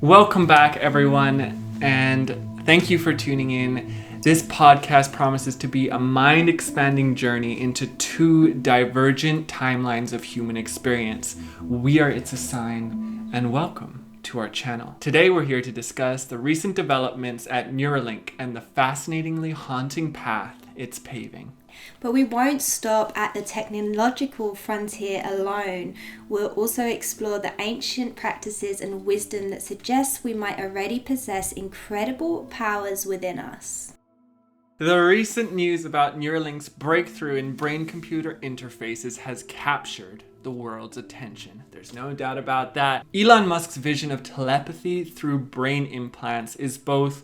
Welcome back, everyone, and thank you for tuning in. This podcast promises to be a mind-expanding journey into two divergent timelines of human experience. We are It's a Sign, and welcome to our channel. Today we're here to discuss the recent developments at Neuralink and the fascinatingly haunting path it's paving. But we won't stop at the technological frontier alone. We'll also explore the ancient practices and wisdom that suggests we might already possess incredible powers within us. The recent news about Neuralink's breakthrough in brain-computer interfaces has captured the world's attention. There's no doubt about that. Elon Musk's vision of telepathy through brain implants is both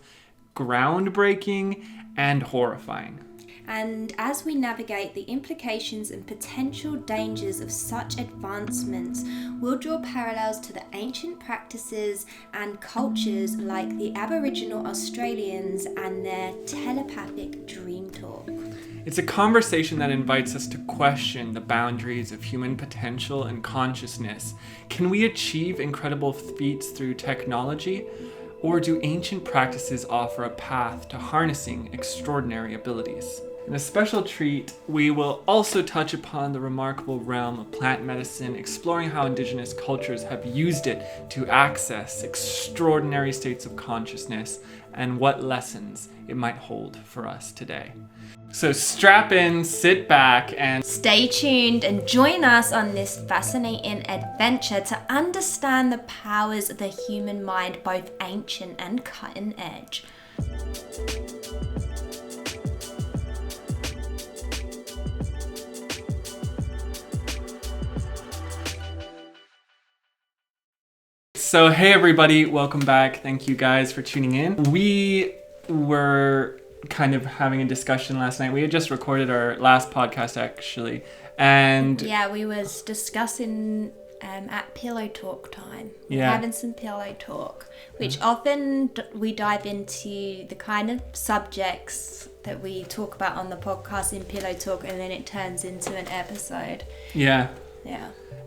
groundbreaking and horrifying. And as we navigate the implications and potential dangers of such advancements, we'll draw parallels to the ancient practices and cultures like the Aboriginal Australians and their telepathic Dreamtalk. It's a conversation that invites us to question the boundaries of human potential and consciousness. Can we achieve incredible feats through technology? Or do ancient practices offer a path to harnessing extraordinary abilities? In a special treat, we will also touch upon the remarkable realm of plant medicine, exploring how indigenous cultures have used it to access extraordinary states of consciousness and what lessons it might hold for us today. So strap in, sit back, and stay tuned and join us on this fascinating adventure to understand the powers of the human mind, both ancient and cutting edge. So hey everybody, welcome back. Thank you guys for tuning in. We were kind of having a discussion last night. We had just recorded our last podcast actually, and yeah, we was discussing at pillow talk time. We're having some pillow talk, which often we dive into the kind of subjects that we talk about on the podcast in pillow talk, and then it turns into an episode. Yeah.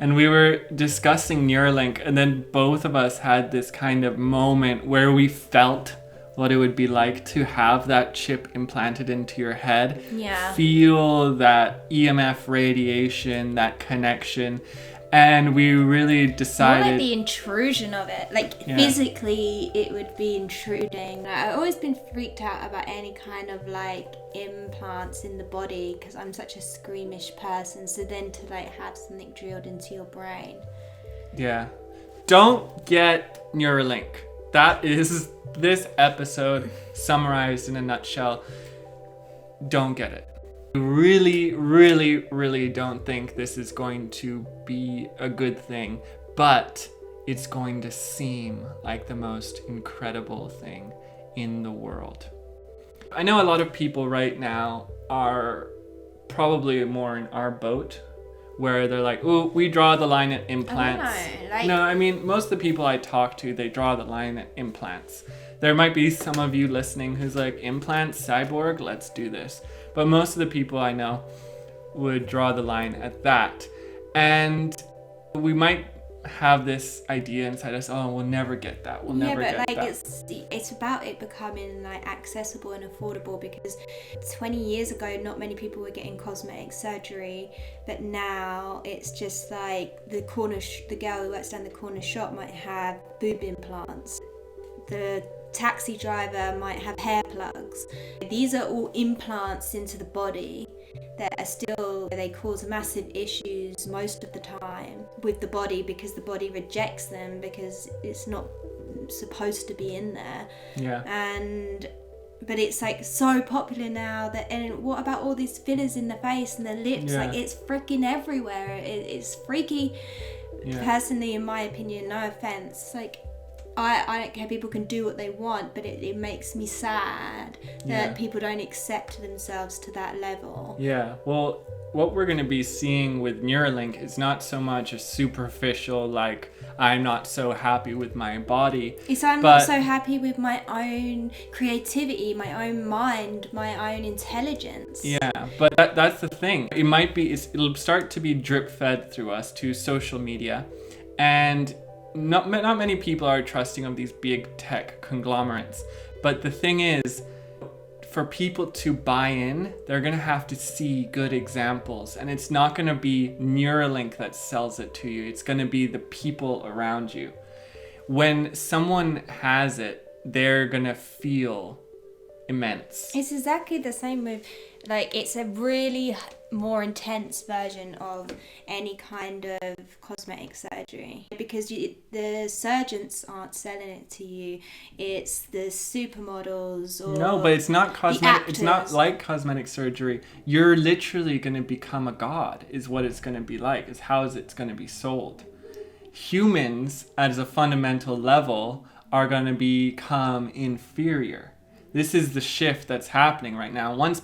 And we were discussing Neuralink, and then both of us had this kind of moment where we felt what it would be like to have that chip implanted into your head. Yeah. Feel that EMF radiation, that connection. And we really decided... More like the intrusion of it. Physically, it would be intruding. I've always been freaked out about any kind of implants in the body because I'm such a squeamish person. So then to have something drilled into your brain. Yeah. Don't get Neuralink. That is this episode summarized in a nutshell. Don't get it. I really don't think this is going to be a good thing, but it's going to seem like the most incredible thing in the world. I know a lot of people right now are probably more in our boat, where they're like, oh, we draw the line at implants. No, I mean, most of the people I talk to, they draw the line at implants. There might be some of you listening who's like, implants, cyborg, let's do this. But most of the people I know would draw the line at that. And we might have this idea inside us, oh, we'll never get that. We'll never get that. It's about it becoming accessible and affordable, because 20 years ago, not many people were getting cosmetic surgery, but now it's just the girl who works down the corner shop might have boob implants. The taxi driver might have hair plugs. These are all implants into the body that are still, they cause massive issues most of the time with the body, because the body rejects them because it's not supposed to be in there. But it's so popular now that, and what about all these fillers in the face and the lips? It's freaking everywhere. It's freaky. Personally, in my opinion, no offense, I don't care, people can do what they want, but it makes me sad that people don't accept themselves to that level. Yeah, well, what we're going to be seeing with Neuralink is not so much a superficial, I'm not so happy with my body. I'm not so happy with my own creativity, my own mind, my own intelligence. Yeah, but that's the thing. It'll start to be drip fed through us to social media, and not many people are trusting of these big tech conglomerates. But the thing is, for people to buy in, they're going to have to see good examples. And it's not going to be Neuralink that sells it to you. It's going to be the people around you. When someone has it, they're going to feel immense. It's exactly the same with, like, it's a really more intense version of any kind of cosmetic surgery, because the surgeons aren't selling it to you. It's the supermodels or no, but it's not cosmetic. It's not like cosmetic surgery. You're literally going to become a god, is what it's going to be like, is how is it's going to be sold. Humans, as a fundamental level, are going to become inferior. This is the shift that's happening right now. Once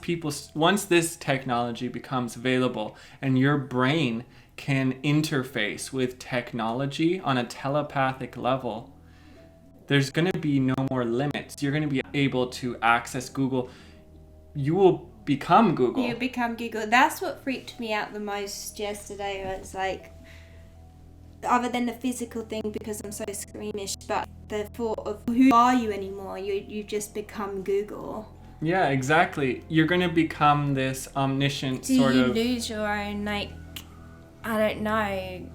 this technology becomes available and your brain can interface with technology on a telepathic level, there's going to be no more limits. You're going to be able to access Google. You will become Google. You become Google. That's what freaked me out the most yesterday. It's like, other than the physical thing, because I'm so squeamish, but the thought of who are you anymore? You just become Google. Yeah, exactly. You're going to become this omniscient Do sort you of... lose your own, like, I don't know,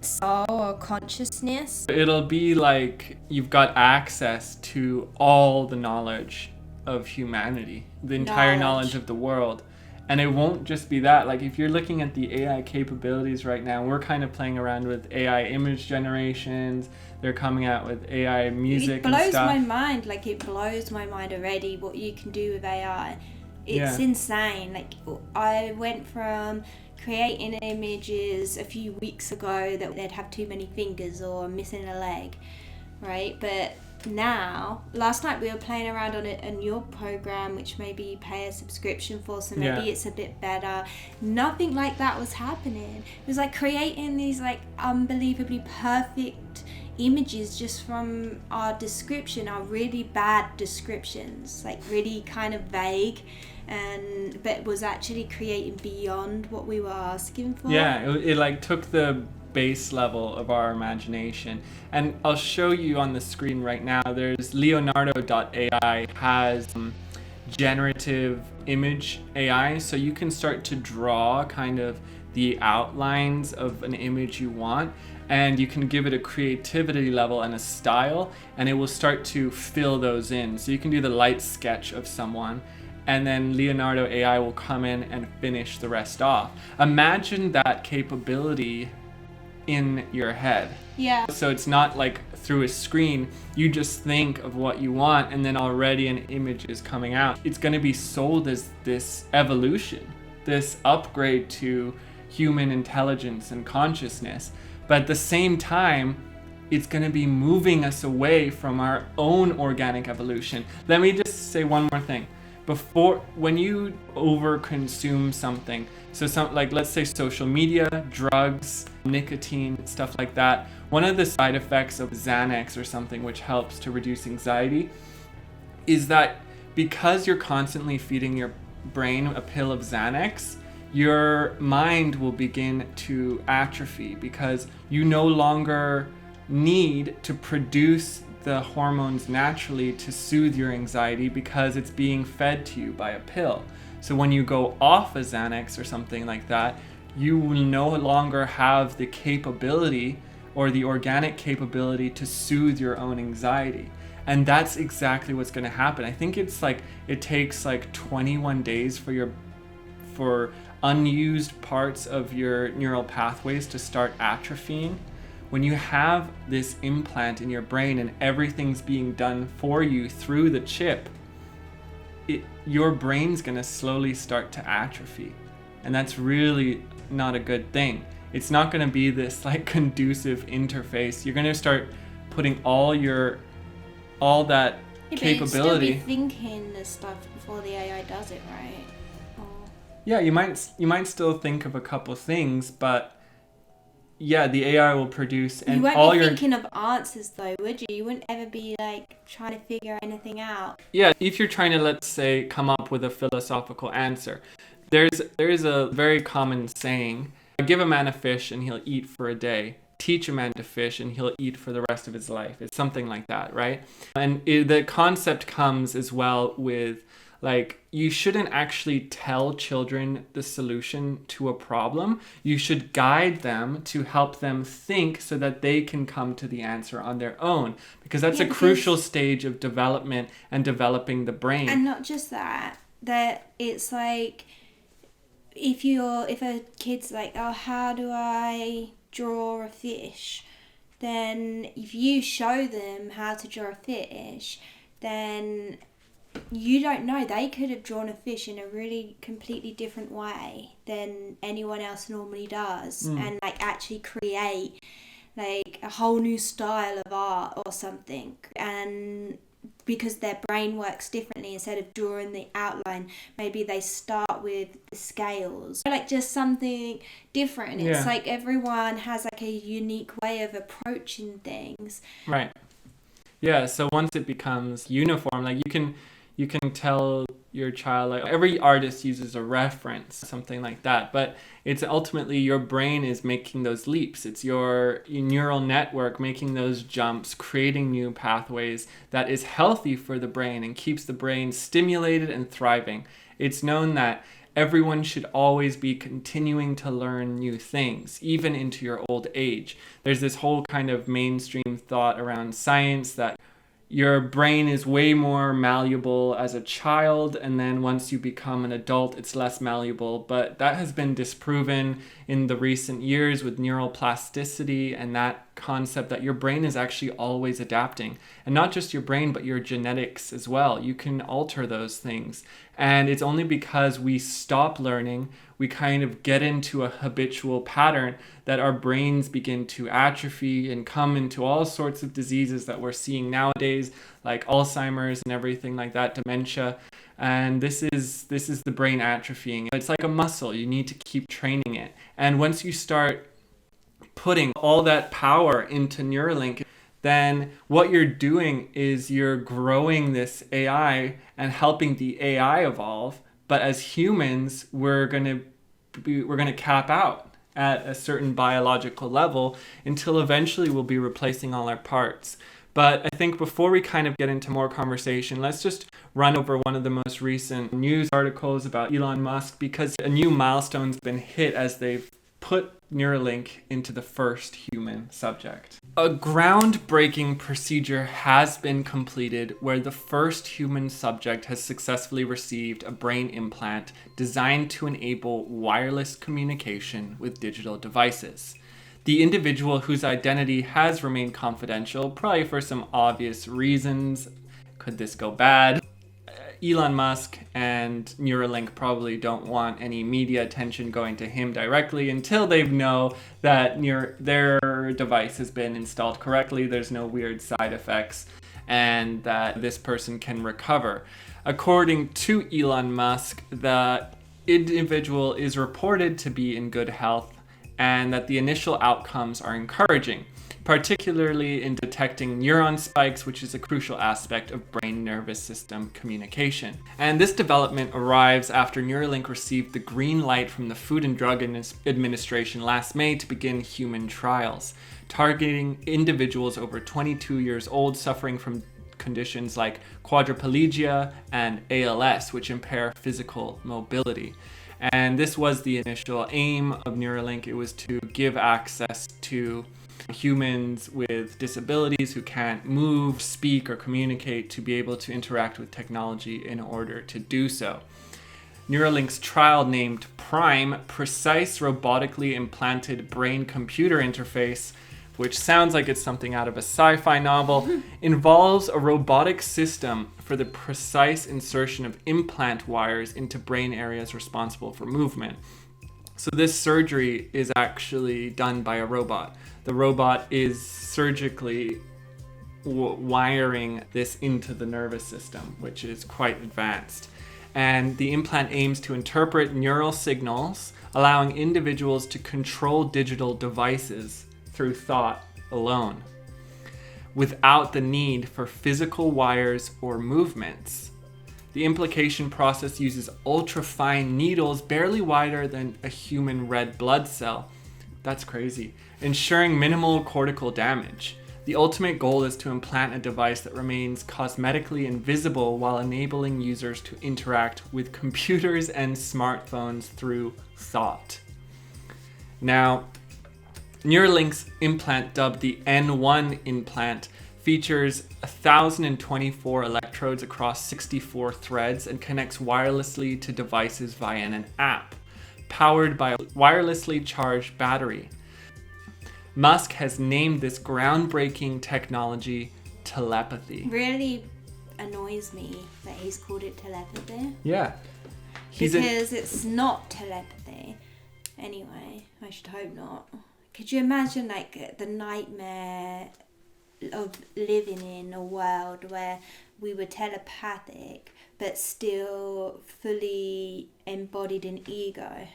soul or consciousness? It'll be like you've got access to all the knowledge of humanity, the entire knowledge of the world. And it won't just be that. Like, if you're looking at the AI capabilities right now, we're kind of playing around with AI image generations. They're coming out with AI music and stuff. It blows my mind. Like, it blows my mind already what you can do with AI. It's insane. Like, I went from creating images a few weeks ago that they'd have too many fingers or missing a leg, right? But now, last night we were playing around on a new program which maybe you pay a subscription for, so maybe it's a bit better. Nothing like that was happening. It was like creating these like unbelievably perfect images just from our description, our really bad descriptions, like really kind of vague, but was actually creating beyond what we were asking for. Yeah, it like took the base level of our imagination. And I'll show you on the screen right now. There's Leonardo.ai has generative image AI, so you can start to draw kind of the outlines of an image you want, and you can give it a creativity level and a style, and it will start to fill those in. So you can do the light sketch of someone, and then Leonardo AI will come in and finish the rest off. Imagine that capability in your head. Yeah. So it's not like through a screen, you just think of what you want and then already an image is coming out. It's going to be sold as this evolution, this upgrade to human intelligence and consciousness. But at the same time, it's going to be moving us away from our own organic evolution. Let me just say one more thing. When you overconsume something, so like let's say social media, drugs, nicotine, stuff like that, one of the side effects of Xanax or something which helps to reduce anxiety is that because you're constantly feeding your brain a pill of Xanax, your mind will begin to atrophy because you no longer need to produce the hormones naturally to soothe your anxiety because it's being fed to you by a pill. So when you go off a Xanax or something like that, you will no longer have the capability or the organic capability to soothe your own anxiety. And that's exactly what's going to happen. I think it's like it takes like 21 days for unused parts of your neural pathways to start atrophying. When you have this implant in your brain and everything's being done for you through the chip, your brain's going to slowly start to atrophy. And that's really not a good thing. It's not going to be this like conducive interface. You're going to start putting all that capability. But you'd still be thinking this stuff before the AI does it, right? Yeah, you might still think of a couple things, but yeah, the AI will produce and you won't all be your thinking of answers though, would you? You wouldn't ever be like trying to figure anything out. Yeah, if you're trying to, let's say, come up with a philosophical answer, there is a very common saying: give a man a fish and he'll eat for a day. teach a man to fish and he'll eat for the rest of his life. It's something like that, right? And the concept comes as well with, like, you shouldn't actually tell children the solution to a problem. You should guide them to help them think so that they can come to the answer on their own, because that's a crucial stage of development and developing the brain. And not just that it's like, if a kid's like, oh, how do I draw a fish? Then if you show them how to draw a fish, then you don't know, they could have drawn a fish in a really completely different way than anyone else normally does, and like actually create like a whole new style of art or something. And because their brain works differently, instead of drawing the outline, maybe they start with the scales, like just something different. It's like everyone has like a unique way of approaching things, right? Yeah, so once it becomes uniform, like you can tell your child, like, every artist uses a reference, something like that, but it's ultimately your brain is making those leaps. It's your neural network making those jumps, creating new pathways that is healthy for the brain and keeps the brain stimulated and thriving. It's known that everyone should always be continuing to learn new things, even into your old age. There's this whole kind of mainstream thought around science that your brain is way more malleable as a child, and then once you become an adult, it's less malleable. But that has been disproven in the recent years with neuroplasticity and that concept that your brain is actually always adapting. And not just your brain, but your genetics as well. You can alter those things. And it's only because we stop learning, we kind of get into a habitual pattern, that our brains begin to atrophy and come into all sorts of diseases that we're seeing nowadays, like Alzheimer's and everything like that, dementia. And this is the brain atrophying. It's like a muscle. You need to keep training it. And once you start putting all that power into Neuralink, then what you're doing is you're growing this AI and helping the AI evolve. But as humans, we're gonna cap out at a certain biological level until eventually we'll be replacing all our parts. But I think before we kind of get into more conversation, let's just run over one of the most recent news articles about Elon Musk, because a new milestone's been hit as they've put Neuralink into the first human subject. A groundbreaking procedure has been completed where the first human subject has successfully received a brain implant designed to enable wireless communication with digital devices. The individual, whose identity has remained confidential, probably for some obvious reasons. Could this go bad? Elon Musk and Neuralink probably don't want any media attention going to him directly until they know that their device has been installed correctly, there's no weird side effects, and that this person can recover. According to Elon Musk, the individual is reported to be in good health and that the initial outcomes are encouraging, particularly in detecting neuron spikes, which is a crucial aspect of brain nervous system communication. And this development arrives after Neuralink received the green light from the Food and Drug Administration last May to begin human trials, targeting individuals over 22 years old suffering from conditions like quadriplegia and ALS, which impair physical mobility. And this was the initial aim of Neuralink. It was to give access to humans with disabilities who can't move, speak, or communicate to be able to interact with technology in order to do so. Neuralink's trial, named PRIME, Precise Robotically Implanted Brain-Computer Interface, which sounds like it's something out of a sci-fi novel, involves a robotic system for the precise insertion of implant wires into brain areas responsible for movement. So this surgery is actually done by a robot. The robot is surgically wiring this into the nervous system, which is quite advanced. And the implant aims to interpret neural signals, allowing individuals to control digital devices through thought alone, without the need for physical wires or movements. The implication process uses ultra-fine needles barely wider than a human red blood cell That's crazy. Ensuring minimal cortical damage. The ultimate goal is to implant a device that remains cosmetically invisible while enabling users to interact with computers and smartphones through thought. Now, Neuralink's implant, dubbed the N1 implant, features 1,024 electrodes across 64 threads and connects wirelessly to devices via an app, powered by a wirelessly charged battery. Musk has named this groundbreaking technology telepathy. Really annoys me that he's called it telepathy. Yeah. Because it's not telepathy. Anyway, I should hope not. Could you imagine like the nightmare of living in a world where we were telepathic but still fully embodied in ego?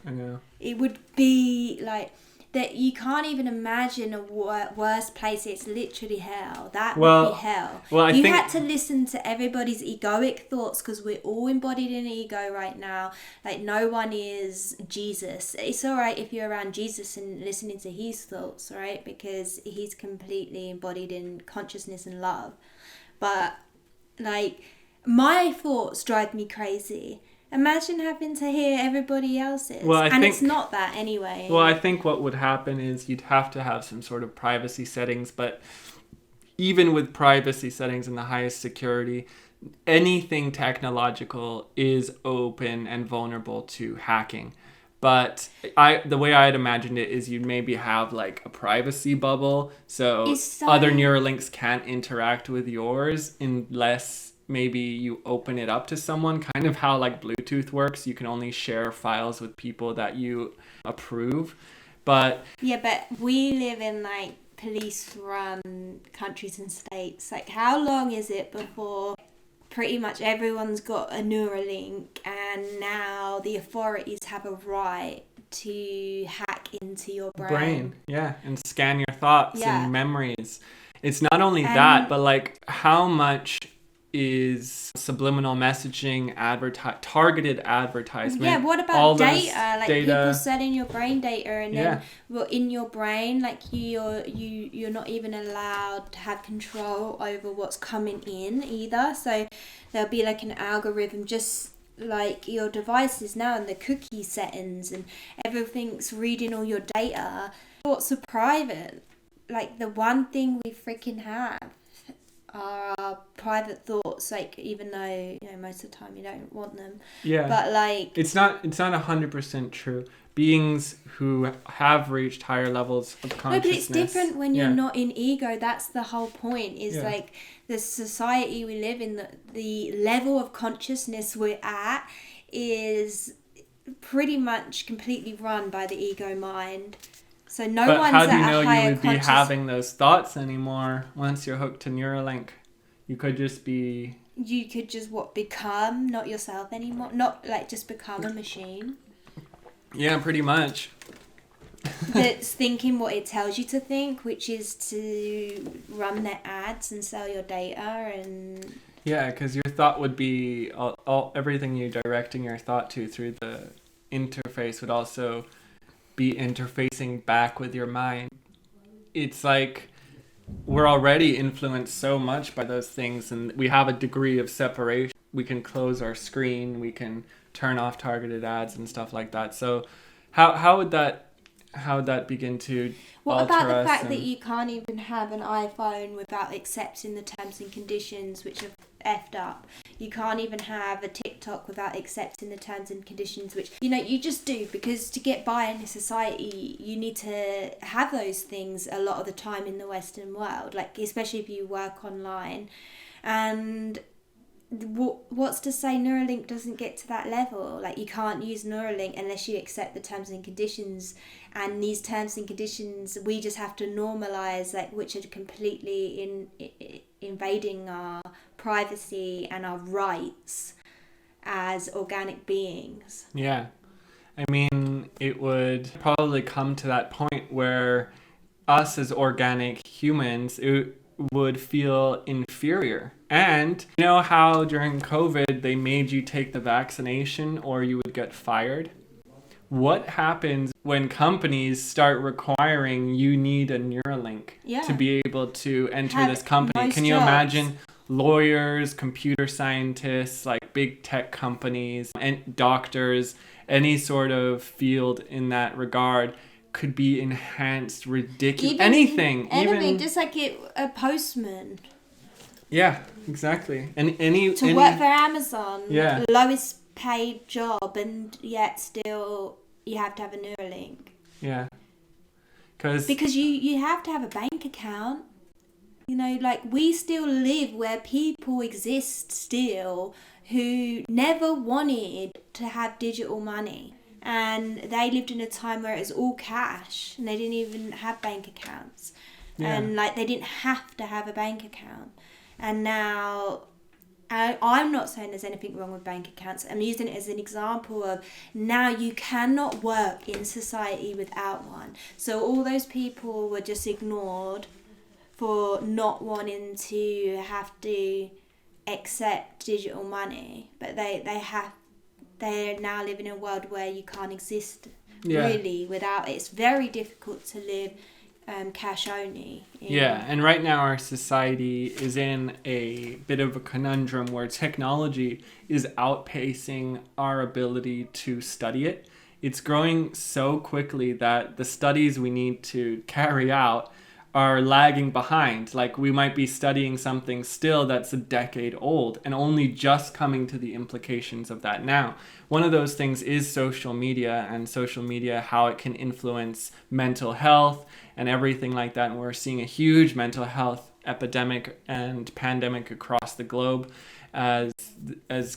I know. It would be like that. You can't even imagine a worse place. It's literally hell. That would be hell. Well, you had to listen to everybody's egoic thoughts because we're all embodied in ego right now. Like, no one is Jesus. It's all right if you're around Jesus and listening to his thoughts, right? Because he's completely embodied in consciousness and love. But like, my thoughts drive me crazy. Imagine having to hear everybody else's. It's not that anyway. Well, I think what would happen is you'd have to have some sort of privacy settings, but even with privacy settings and the highest security, anything technological is open and vulnerable to hacking. But the way I'd imagined it is you'd maybe have like a privacy bubble, so other Neuralinks can't interact with yours unless maybe you open it up to someone, kind of how like Bluetooth works. You can only share files with people that you approve. But we live in like police run countries and states. Like, how long is it before pretty much everyone's got a Neuralink and now the authorities have a right to hack into your brain? Yeah, and scan your thoughts and memories. It's not only that, but like how much is subliminal messaging, targeted advertisement? Yeah, what about data? Like people selling your brain data, and then in your brain, like you're not even allowed to have control over what's coming in either. So there'll be like an algorithm, just like your devices now, and the cookie settings, and everything's reading all your data. Thoughts are private. Like, the one thing we freaking have are our private thoughts, like, even though, you know, most of the time you don't want them. Yeah. But like, it's not 100% true. Beings who have reached higher levels of consciousness. No, but it's different when you're not in ego. That's the whole point. Is like the society we live in, the level of consciousness we're at is pretty much completely run by the ego mind. So one's at a higher But how do you know you would be having those thoughts anymore once you're hooked to Neuralink? You could just be... You could just, become not yourself anymore? Not, like, just become a machine? Yeah, pretty much. That's thinking what it tells you to think, which is to run their ads and sell your data and... Yeah, because your thought would be... everything you're directing your thought to through the interface would also... be interfacing back with your mind. It's like we're already influenced so much by those things, and we have a degree of separation. We can close our screen, we can turn off targeted ads and stuff like that. So how would that begin to what alter about the us fact that you can't even have an iPhone without accepting the terms and conditions, which are effed up? You can't even have a TikTok without accepting the terms and conditions, which, you know, you just do, because to get by in a society you need to have those things a lot of the time in the Western world, like especially if you work online. And what's to say Neuralink doesn't get to that level? Like, you can't use Neuralink unless you accept the terms and conditions, and these terms and conditions we just have to normalize, like, which are completely invading our privacy and our rights as organic beings. Yeah, I mean, it would probably come to that point where us as organic humans would feel inferior. And you know how during COVID they made you take the vaccination or you would get fired? what happens when companies start requiring you need a Neuralink to be able to enter this company? Can you imagine lawyers, computer scientists, like big tech companies, and doctors, any sort of field in that regard could be enhanced ridiculous. Anything, just like a postman. Yeah, exactly. And work for Amazon, yeah, lowest paid job, and yet still you have to have a Neuralink. Yeah, because you have to have a bank account. You know, like we still live where people exist still who never wanted to have digital money. And they lived in a time where it was all cash and they didn't even have bank accounts. Yeah. And like they didn't have to have a bank account. And now, I'm not saying there's anything wrong with bank accounts. I'm using it as an example of now you cannot work in society without one. So all those people were just ignored for not wanting to have to accept digital money. But they're now living in a world where you can't exist really without it. It's very difficult to live cash only. And right now our society is in a bit of a conundrum where technology is outpacing our ability to study it. It's growing so quickly that the studies we need to carry out are lagging behind. Like we might be studying something still that's a decade old and only just coming to the implications of that now. One of those things is social media, and social media, how it can influence mental health and everything like that. And we're seeing a huge mental health epidemic and pandemic across the globe as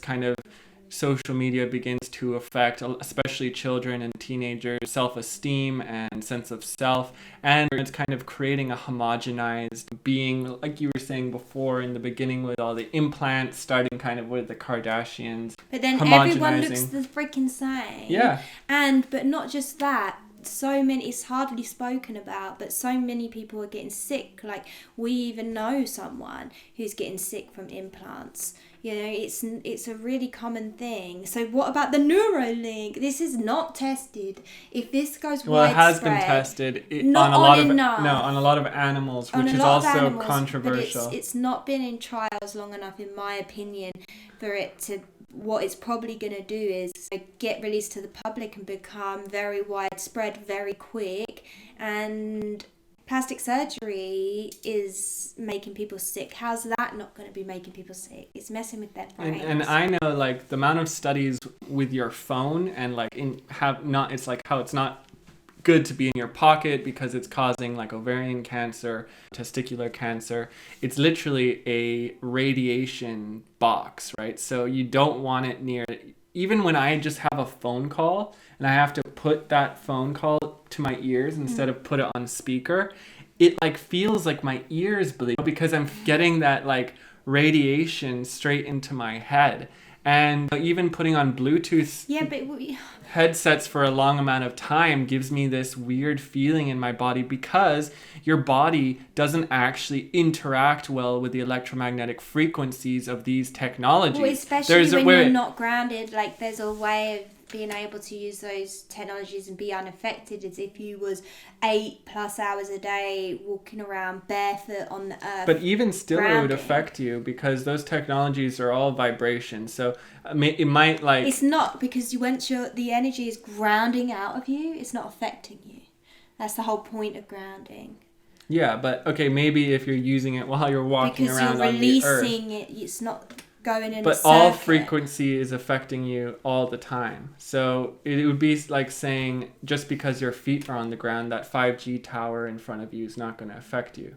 kind of social media begins to affect especially children and teenagers' self-esteem and sense of self, and it's kind of creating a homogenized being, like you were saying before in the beginning with all the implants, starting kind of with the Kardashians. But then everyone looks the freaking same. Yeah. But not just that, so many, it's hardly spoken about, but so many people are getting sick. Like we even know someone who's getting sick from implants. You know, it's a really common thing. So what about the Neuralink? This is not tested. If this goes widespread, it has been tested on a lot of animals, which is also controversial. But it's not been in trials long enough, in my opinion, for it to. What it's probably going to do is get released to the public and become very widespread very quick. And plastic surgery is making people sick. How's that not going to be making people sick? It's messing with their brains. And I know like the amount of studies with your phone and like it's like how it's not good to be in your pocket because it's causing like ovarian cancer, testicular cancer. It's literally a radiation box, right? So you don't want it near. Even when I just have a phone call and I have to put that phone call to my ears instead of put it on speaker, it like feels like my ears bleed because I'm getting that like radiation straight into my head. And even putting on Bluetooth headsets for a long amount of time gives me this weird feeling in my body because your body doesn't actually interact well with the electromagnetic frequencies of these technologies. Well, especially when you're not grounded, like there's a way of being able to use those technologies and be unaffected as if you was 8+ hours a day walking around barefoot on the earth. But even still grounded. It would affect you because those technologies are all vibration. So it might like... It's not, because once the energy is grounding out of you, it's not affecting you. That's the whole point of grounding. Yeah, but okay, maybe if you're using it while you're walking around on the earth. Because you're releasing it, it's not... going in but all frequency is affecting you all the time. So it would be like saying just because your feet are on the ground, that 5G tower in front of you is not going to affect you.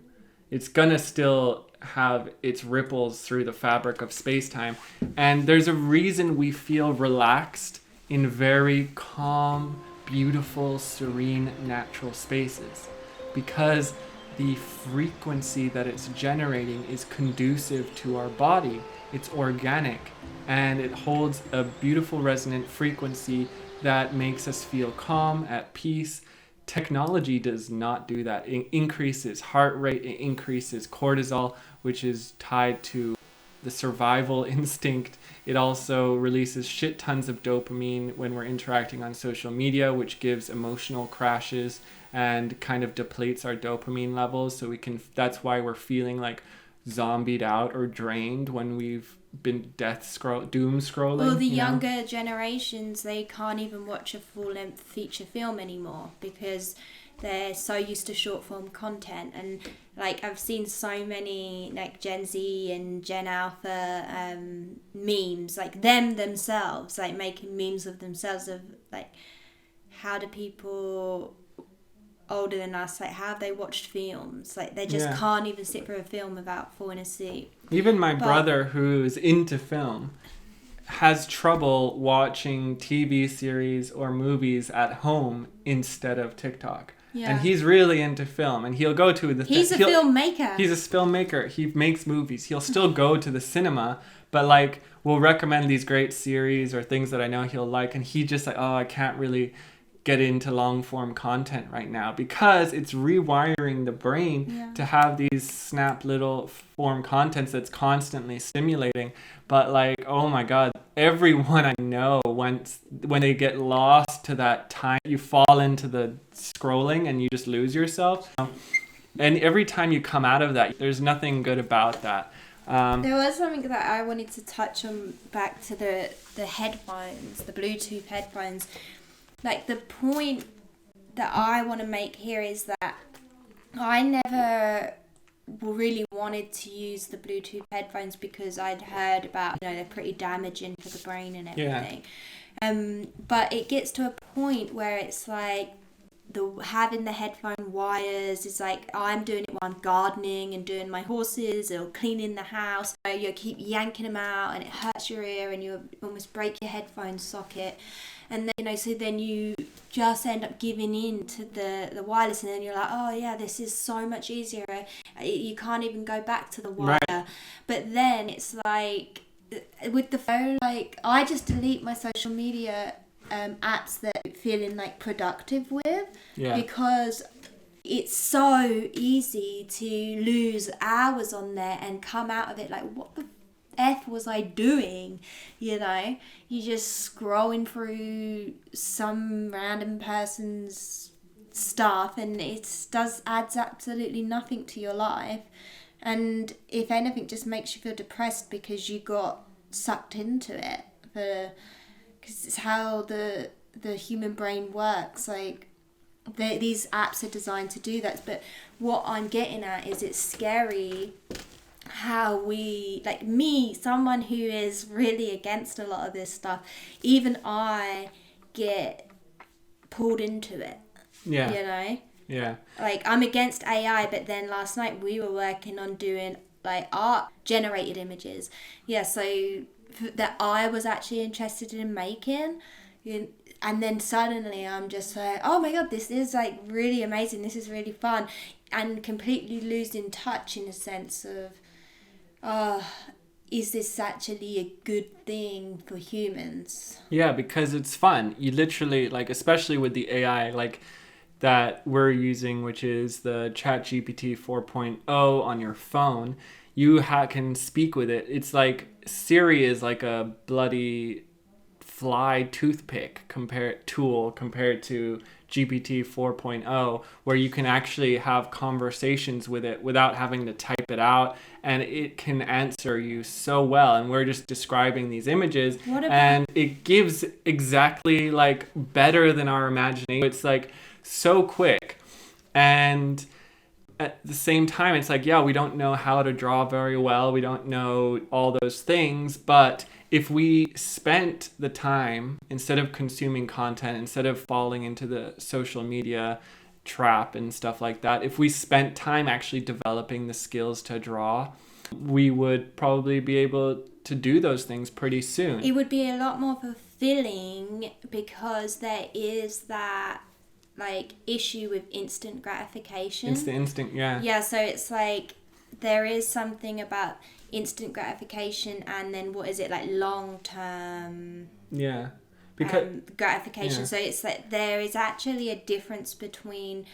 It's going to still have its ripples through the fabric of space-time. And there's a reason we feel relaxed in very calm, beautiful, serene, natural spaces. Because the frequency that it's generating is conducive to our body. It's organic, and it holds a beautiful resonant frequency that makes us feel calm, at peace. Technology does not do that. It increases heart rate, it increases cortisol, which is tied to the survival instinct. It also releases shit tons of dopamine when we're interacting on social media, which gives emotional crashes and kind of depletes our dopamine levels. So that's why we're feeling like zombied out or drained when we've been doom scrolling. Well, the younger generations, they can't even watch a full-length feature film anymore because they're so used to short-form content. And like I've seen so many like Gen Z and Gen Alpha memes, like themselves, like making memes of themselves of like, how do people older than us, like, how have they watched films? Like, they just can't even sit through a film without falling asleep. Even my brother, who's into film, has trouble watching TV series or movies at home instead of TikTok. Yeah. And he's really into film, and he'll go to the... He's a filmmaker. He's a filmmaker. He makes movies. He'll still go to the cinema, but, like, we'll recommend these great series or things that I know he'll like, and he just like, oh, I can't really get into long form content right now because it's rewiring the brain to have these snap little form contents that's constantly stimulating. But like, oh my God, everyone I know, when they get lost to that time, you fall into the scrolling and you just lose yourself. And every time you come out of that, there's nothing good about that. There was something that I wanted to touch on back to the headphones, the Bluetooth headphones. Like, the point that I want to make here is that I never really wanted to use the Bluetooth headphones because I'd heard about, they're pretty damaging for the brain and everything. Yeah. But it gets to a point where it's like, having the headphone wires is like, I'm doing it while I'm gardening and doing my horses or cleaning the house. You keep yanking them out and it hurts your ear and you almost break your headphone socket. And then, so then you just end up giving in to the wireless, and then you're like, oh yeah, this is so much easier. You can't even go back to the wire. Right. But then it's like, with the phone, like, I just delete my social media apps that I'm feeling like productive with, because it's so easy to lose hours on there and come out of it like, what the F was I doing? You're just scrolling through some random person's stuff and it adds absolutely nothing to your life, and if anything just makes you feel depressed because you got sucked into it, because it's how the human brain works. Like, these apps are designed to do that. But what I'm getting at is it's scary how we, like me, someone who is really against a lot of this stuff, even I get pulled into it. Yeah. Yeah. Like, I'm against AI, but then last night we were working on doing like art generated images. Yeah, so that I was actually interested in making. And then suddenly I'm just like, oh my God, this is like really amazing. This is really fun. And completely losing touch in a sense of, is this actually a good thing for humans? Yeah, because it's fun. You literally, like, especially with the AI, like, that we're using, which is the ChatGPT 4.0 on your phone, you can speak with it. It's like Siri is like a bloody fly toothpick compared to GPT 4.0, where you can actually have conversations with it without having to type it out, and it can answer you so well. And we're just describing these images, and it gives exactly like better than our imagination. It's like so quick, and at the same time, it's like, yeah, we don't know how to draw very well. We don't know all those things, but if we spent the time, instead of consuming content, instead of falling into the social media trap and stuff like that, if we spent time actually developing the skills to draw, we would probably be able to do those things pretty soon. It would be a lot more fulfilling because there is that like issue with instant gratification. Instant, yeah. Yeah, so it's like there is something about instant gratification and then what is it, like long term gratification. So it's like there is actually a difference between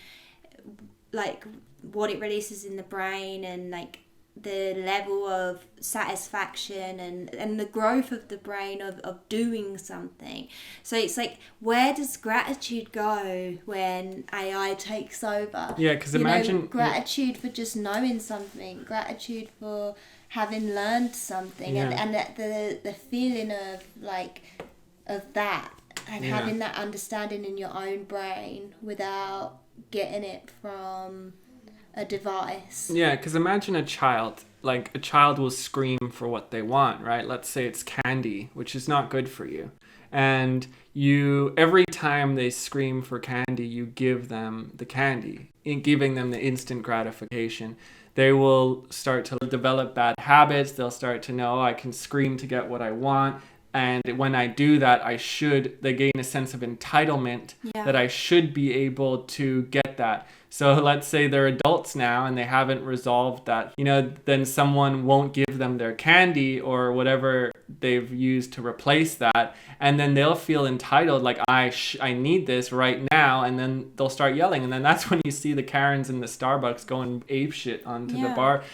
like what it releases in the brain and like the level of satisfaction and the growth of the brain of doing something. So it's like, where does gratitude go when AI takes over? Yeah, because imagine gratitude for just knowing something, gratitude for having learned something, and the feeling of that, and having that understanding in your own brain without getting it from a device. Yeah, because imagine a child. Like, a child will scream for what they want, right? Let's say it's candy, which is not good for you. And every time they scream for candy, you give them the candy, giving them the instant gratification. They will start to develop bad habits. They'll start to know, I can scream to get what I want. And when I do that, they gain a sense of entitlement that I should be able to get that. So let's say they're adults now and they haven't resolved that, then someone won't give them their candy or whatever they've used to replace that. And then they'll feel entitled, like, I need this right now. And then they'll start yelling. And then that's when you see the Karens in the Starbucks going apeshit onto the bar.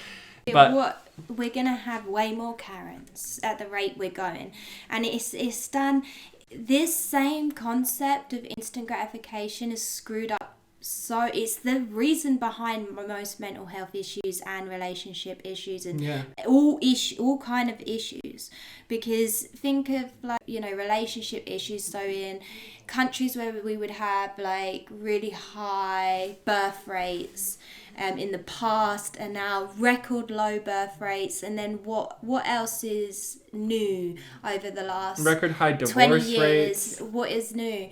But we're going to have way more Karens at the rate we're going. And it's done. This same concept of instant gratification is screwed up. So it's the reason behind most mental health issues and relationship issues and all kind of issues. Because think of relationship issues. So in countries where we would have really high birth rates in the past, and now record low birth rates, and then what else is new over the last record high divorce 20 years rates? What is new?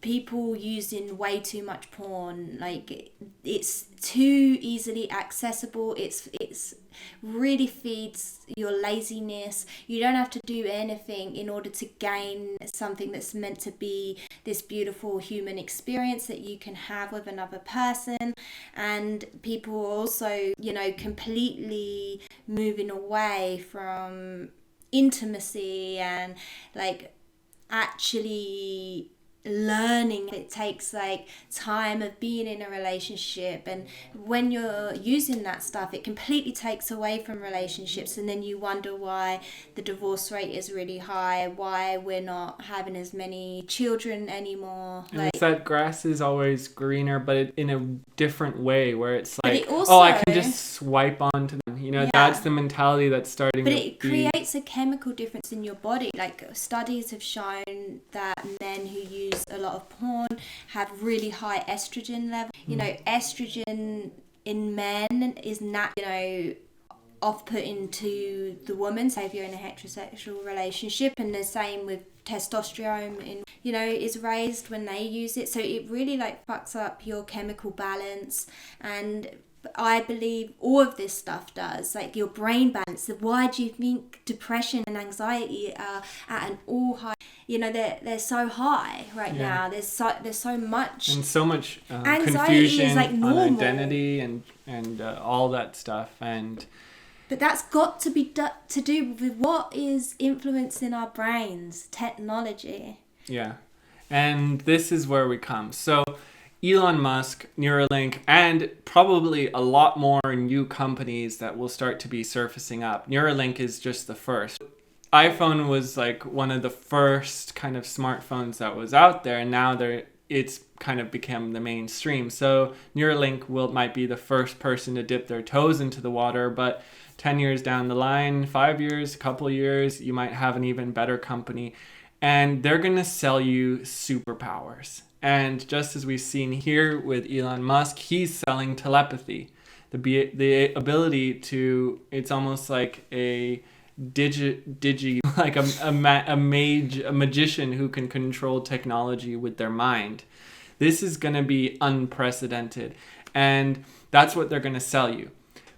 People using way too much porn. It's too easily accessible. It's really feeds your laziness. You don't have to do anything in order to gain something that's meant to be this beautiful human experience that you can have with another person. And people are also, completely moving away from intimacy and actually learning. It takes time of being in a relationship, and when you're using that stuff, it completely takes away from relationships, and then you wonder why the divorce rate is really high, why we're not having as many children anymore. And it's that grass is always greener, but in a different way, where it's I can just swipe onto them. That's the mentality that's starting. But it creates a chemical difference in your body. Studies have shown that men who use a lot of porn have really high estrogen level. Estrogen in men is not, off-putting to the woman. So if you're in a heterosexual relationship, and the same with testosterone is raised when they use it. So it really fucks up your chemical balance. And I believe all of this stuff does, your brain balance. Why do you think depression and anxiety are at an all high? They're so high right now. There's so much, and so much anxiety confusion is normal. On identity and all that stuff. But that's got to be to do with what is influencing our brains, technology. Yeah, and this is where we come. So Elon Musk, Neuralink, and probably a lot more new companies that will start to be surfacing up. Neuralink is just the first. iPhone was one of the first kind of smartphones that was out there, and now it's kind of become the mainstream. So Neuralink might be the first person to dip their toes into the water, but 10 years down the line, 5 years, a couple years, you might have an even better company, and they're going to sell you superpowers. And just as we've seen here with Elon Musk, he's selling telepathy, the ability to, it's almost like a like a magician who can control technology with their mind. This is going to be unprecedented, and that's what they're going to sell you.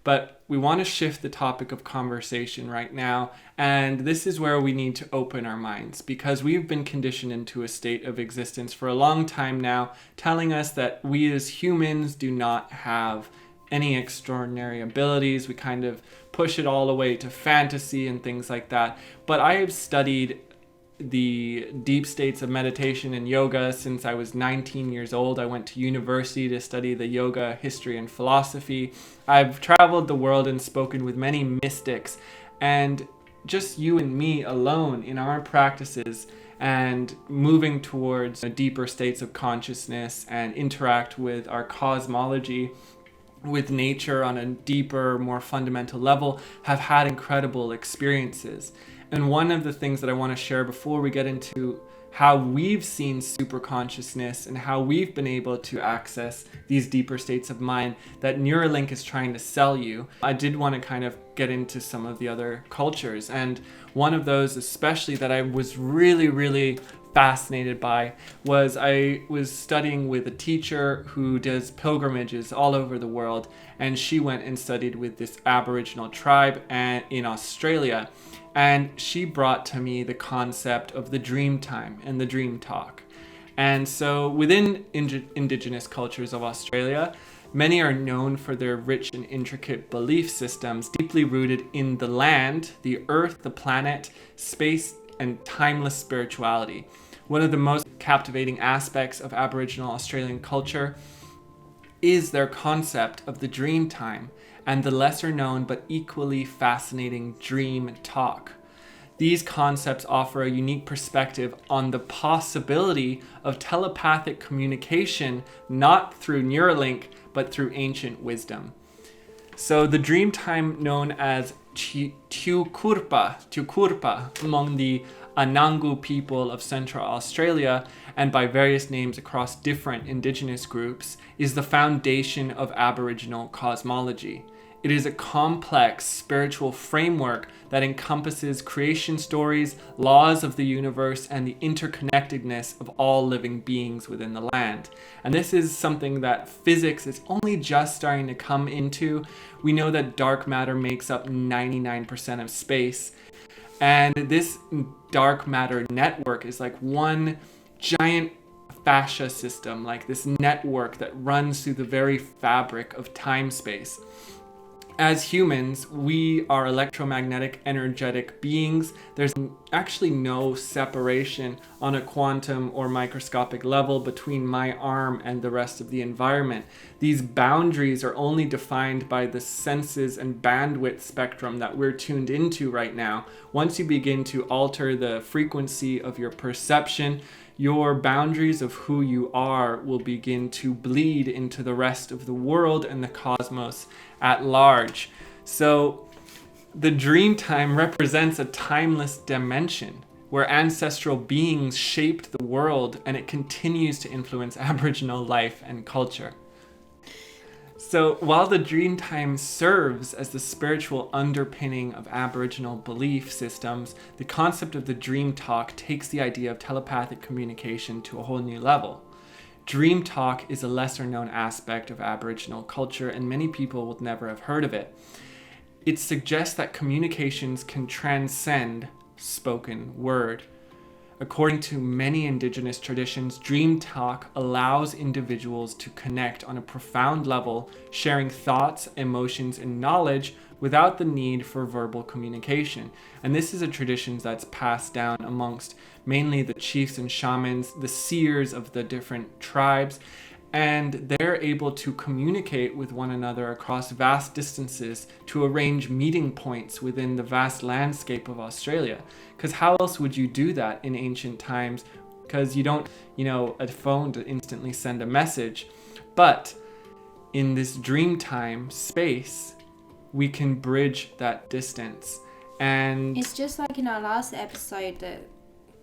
But we want to shift the topic of conversation right now, and this is where we need to open our minds, because we've been conditioned into a state of existence for a long time now, telling us that we as humans do not have any extraordinary abilities. We kind of push it all away to fantasy and things like that. But I have studied the deep states of meditation and yoga since I was 19 years old. I went to university to study the yoga history and philosophy. I've traveled the world and spoken with many mystics, and just you and me alone in our practices and moving towards deeper states of consciousness and interact with our cosmology, with nature on a deeper, more fundamental level, have had incredible experiences. And one of the things that I want to share before we get into how we've seen super consciousness and how we've been able to access these deeper states of mind that Neuralink is trying to sell you, I did want to kind of get into some of the other cultures. And one of those especially that I was really fascinated by was I was studying with a teacher who does pilgrimages all over the world, and she went and studied with this Aboriginal tribe in Australia, and she brought to me the concept of the dream time and the Dreamtalk. And so within indigenous cultures of Australia, many are known for their rich and intricate belief systems deeply rooted in the land, the earth, the planet, space, and timeless spirituality. One of the most captivating aspects of Aboriginal Australian culture is their concept of the dream time and the lesser known but equally fascinating dream talk. These concepts offer a unique perspective on the possibility of telepathic communication, not through Neuralink, but through ancient wisdom. So the dream time, known as Tiukurpa among the Anangu people of Central Australia and by various names across different indigenous groups, is the foundation of Aboriginal cosmology. It is a complex spiritual framework that encompasses creation stories, laws of the universe, and the interconnectedness of all living beings within the land. And this is something that physics is only just starting to come into. We know that dark matter makes up 99% of space. And this dark matter network is like one giant fascia system, like this network that runs through the very fabric of time-space. As humans, we are electromagnetic, energetic beings. There's actually no separation on a quantum or microscopic level between my arm and the rest of the environment. These boundaries are only defined by the senses and bandwidth spectrum that we're tuned into right now. Once you begin to alter the frequency of your perception, your boundaries of who you are will begin to bleed into the rest of the world and the cosmos at large. So the dream time represents a timeless dimension where ancestral beings shaped the world, and it continues to influence Aboriginal life and culture. So while the dream time serves as the spiritual underpinning of Aboriginal belief systems, the concept of the dream talk takes the idea of telepathic communication to a whole new level. Dream talk is a lesser known aspect of Aboriginal culture, and many people will never have heard of it. It suggests that communications can transcend spoken word. According to many Indigenous traditions, dream talk allows individuals to connect on a profound level, sharing thoughts, emotions, and knowledge without the need for verbal communication. And this is a tradition that's passed down amongst mainly the chiefs and shamans, the seers of the different tribes, and they're able to communicate with one another across vast distances to arrange meeting points within the vast landscape of Australia. Because how else would you do that in ancient times? Because you don't, a phone to instantly send a message. But in this dreamtime space, we can bridge that distance. And it's just like in our last episode that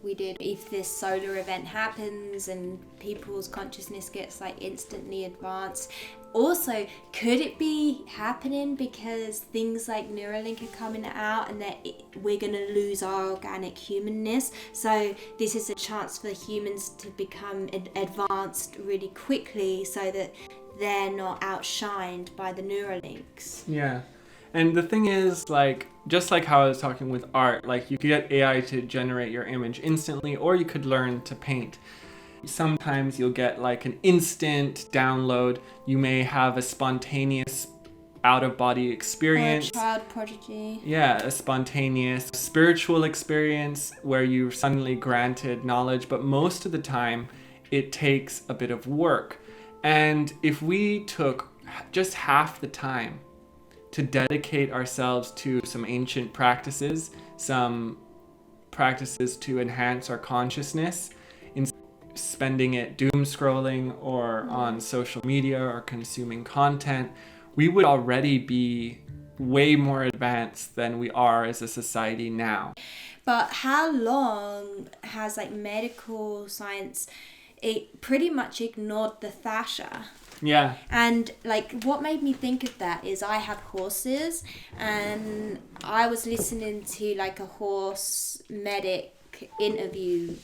we did, if this solar event happens and people's consciousness gets like instantly advanced. Also, could it be happening because things like Neuralink are coming out and that we're going to lose our organic humanness? So this is a chance for humans to become advanced really quickly so that they're not outshined by the Neuralinks. Yeah. And the thing is, just like how I was talking with art, you could get AI to generate your image instantly, or you could learn to paint. Sometimes you'll get an instant download. You may have a spontaneous out-of-body Or a experience. child prodigy. Yeah, a spontaneous spiritual experience where you're suddenly granted knowledge, but most of the time it takes a bit of work. And if we took just half the time to dedicate ourselves to some ancient practices, some practices to enhance our consciousness, in spending it doom scrolling or on social media or consuming content, we would already be way more advanced than we are as a society now. But how long has like medical science it pretty much ignored the fascia? Yeah. And like what made me think of that is I have horses, and I was listening to like a horse medic interview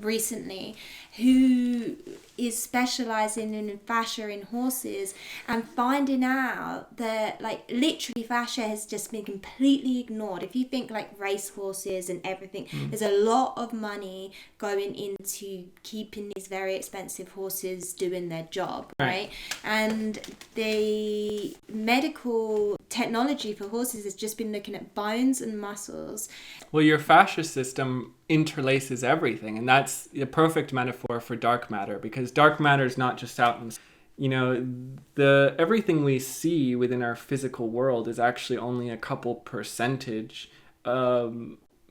recently who is specializing in fascia in horses, and finding out that like literally fascia has just been completely ignored. If you think like race horses and everything, there's a lot of money going into keeping these very expensive horses doing their job, right? And the medical technology for horses has just been looking at bones and muscles. Well, your fascia system interlaces everything, and that's a perfect metaphor for dark matter, because dark matter is not just out in, you know, everything we see within our physical world is actually only a couple percentage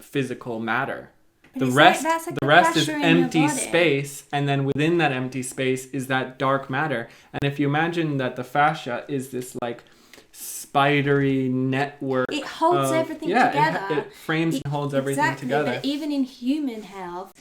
physical matter. The rest is empty space, and then within that empty space is that dark matter. And if you imagine that the fascia is this like spidery network, it holds everything together. It frames and holds everything together. But even in human health,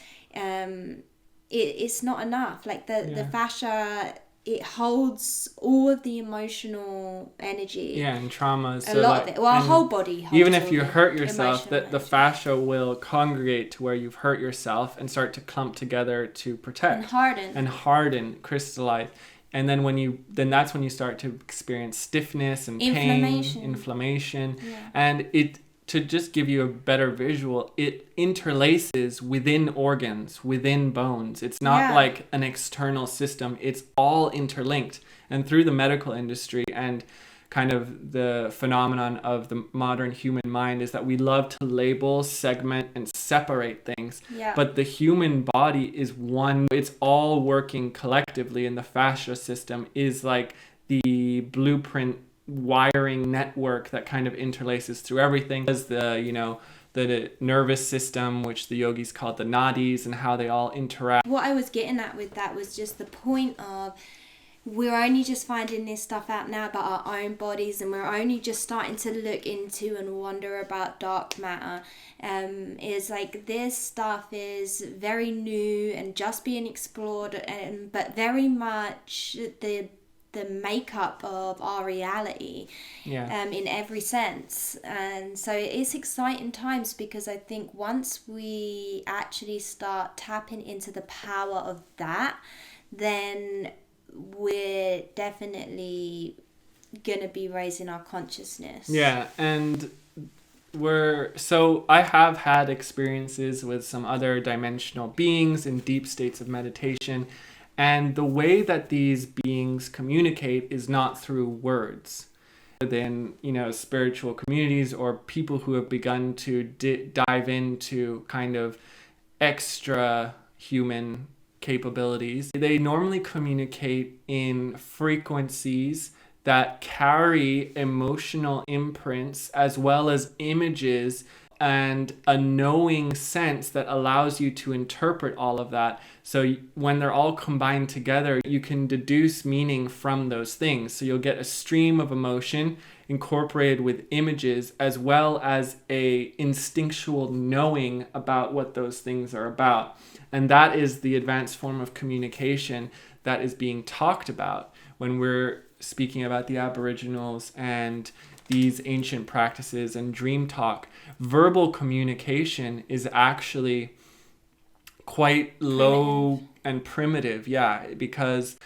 it's not enough. Like the fascia, it holds all of the emotional energy. Yeah, and traumas. A lot of it. Well, our whole body holds. Even if you hurt yourself, that the fascia will congregate to where you've hurt yourself and start to clump together to protect. And harden, crystallize. And then that's when you start to experience stiffness and pain, inflammation. Yeah. And to just give you a better visual, it interlaces within organs, within bones. It's not like an external system. It's all interlinked. And through the medical industry and kind of the phenomenon of the modern human mind is that we love to label, segment, and separate things. Yeah. But the human body is one. It's all working collectively, and the fascia system is like the blueprint wiring network that kind of interlaces through everything. As the nervous system, which the yogis call the nadis, and how they all interact. What I was getting at with that was just the point of we're only just finding this stuff out now about our own bodies, and we're only just starting to look into and wonder about dark matter. Is like this stuff is very new and just being explored, but very much the makeup of our reality, in every sense. And so it's exciting times, because I think once we actually start tapping into the power of that, then we're definitely gonna be raising our consciousness. Yeah, and I have had experiences with some other dimensional beings in deep states of meditation, and the way that these beings communicate is not through words. Within, spiritual communities or people who have begun to dive into kind of extra human capabilities, they normally communicate in frequencies that carry emotional imprints as well as images and a knowing sense that allows you to interpret all of that. So when they're all combined together, you can deduce meaning from those things. So you'll get a stream of emotion incorporated with images, as well as a instinctual knowing about what those things are about. And that is the advanced form of communication that is being talked about when we're speaking about the Aboriginals and these ancient practices and Dreamtalk. Verbal communication is actually quite low and primitive, because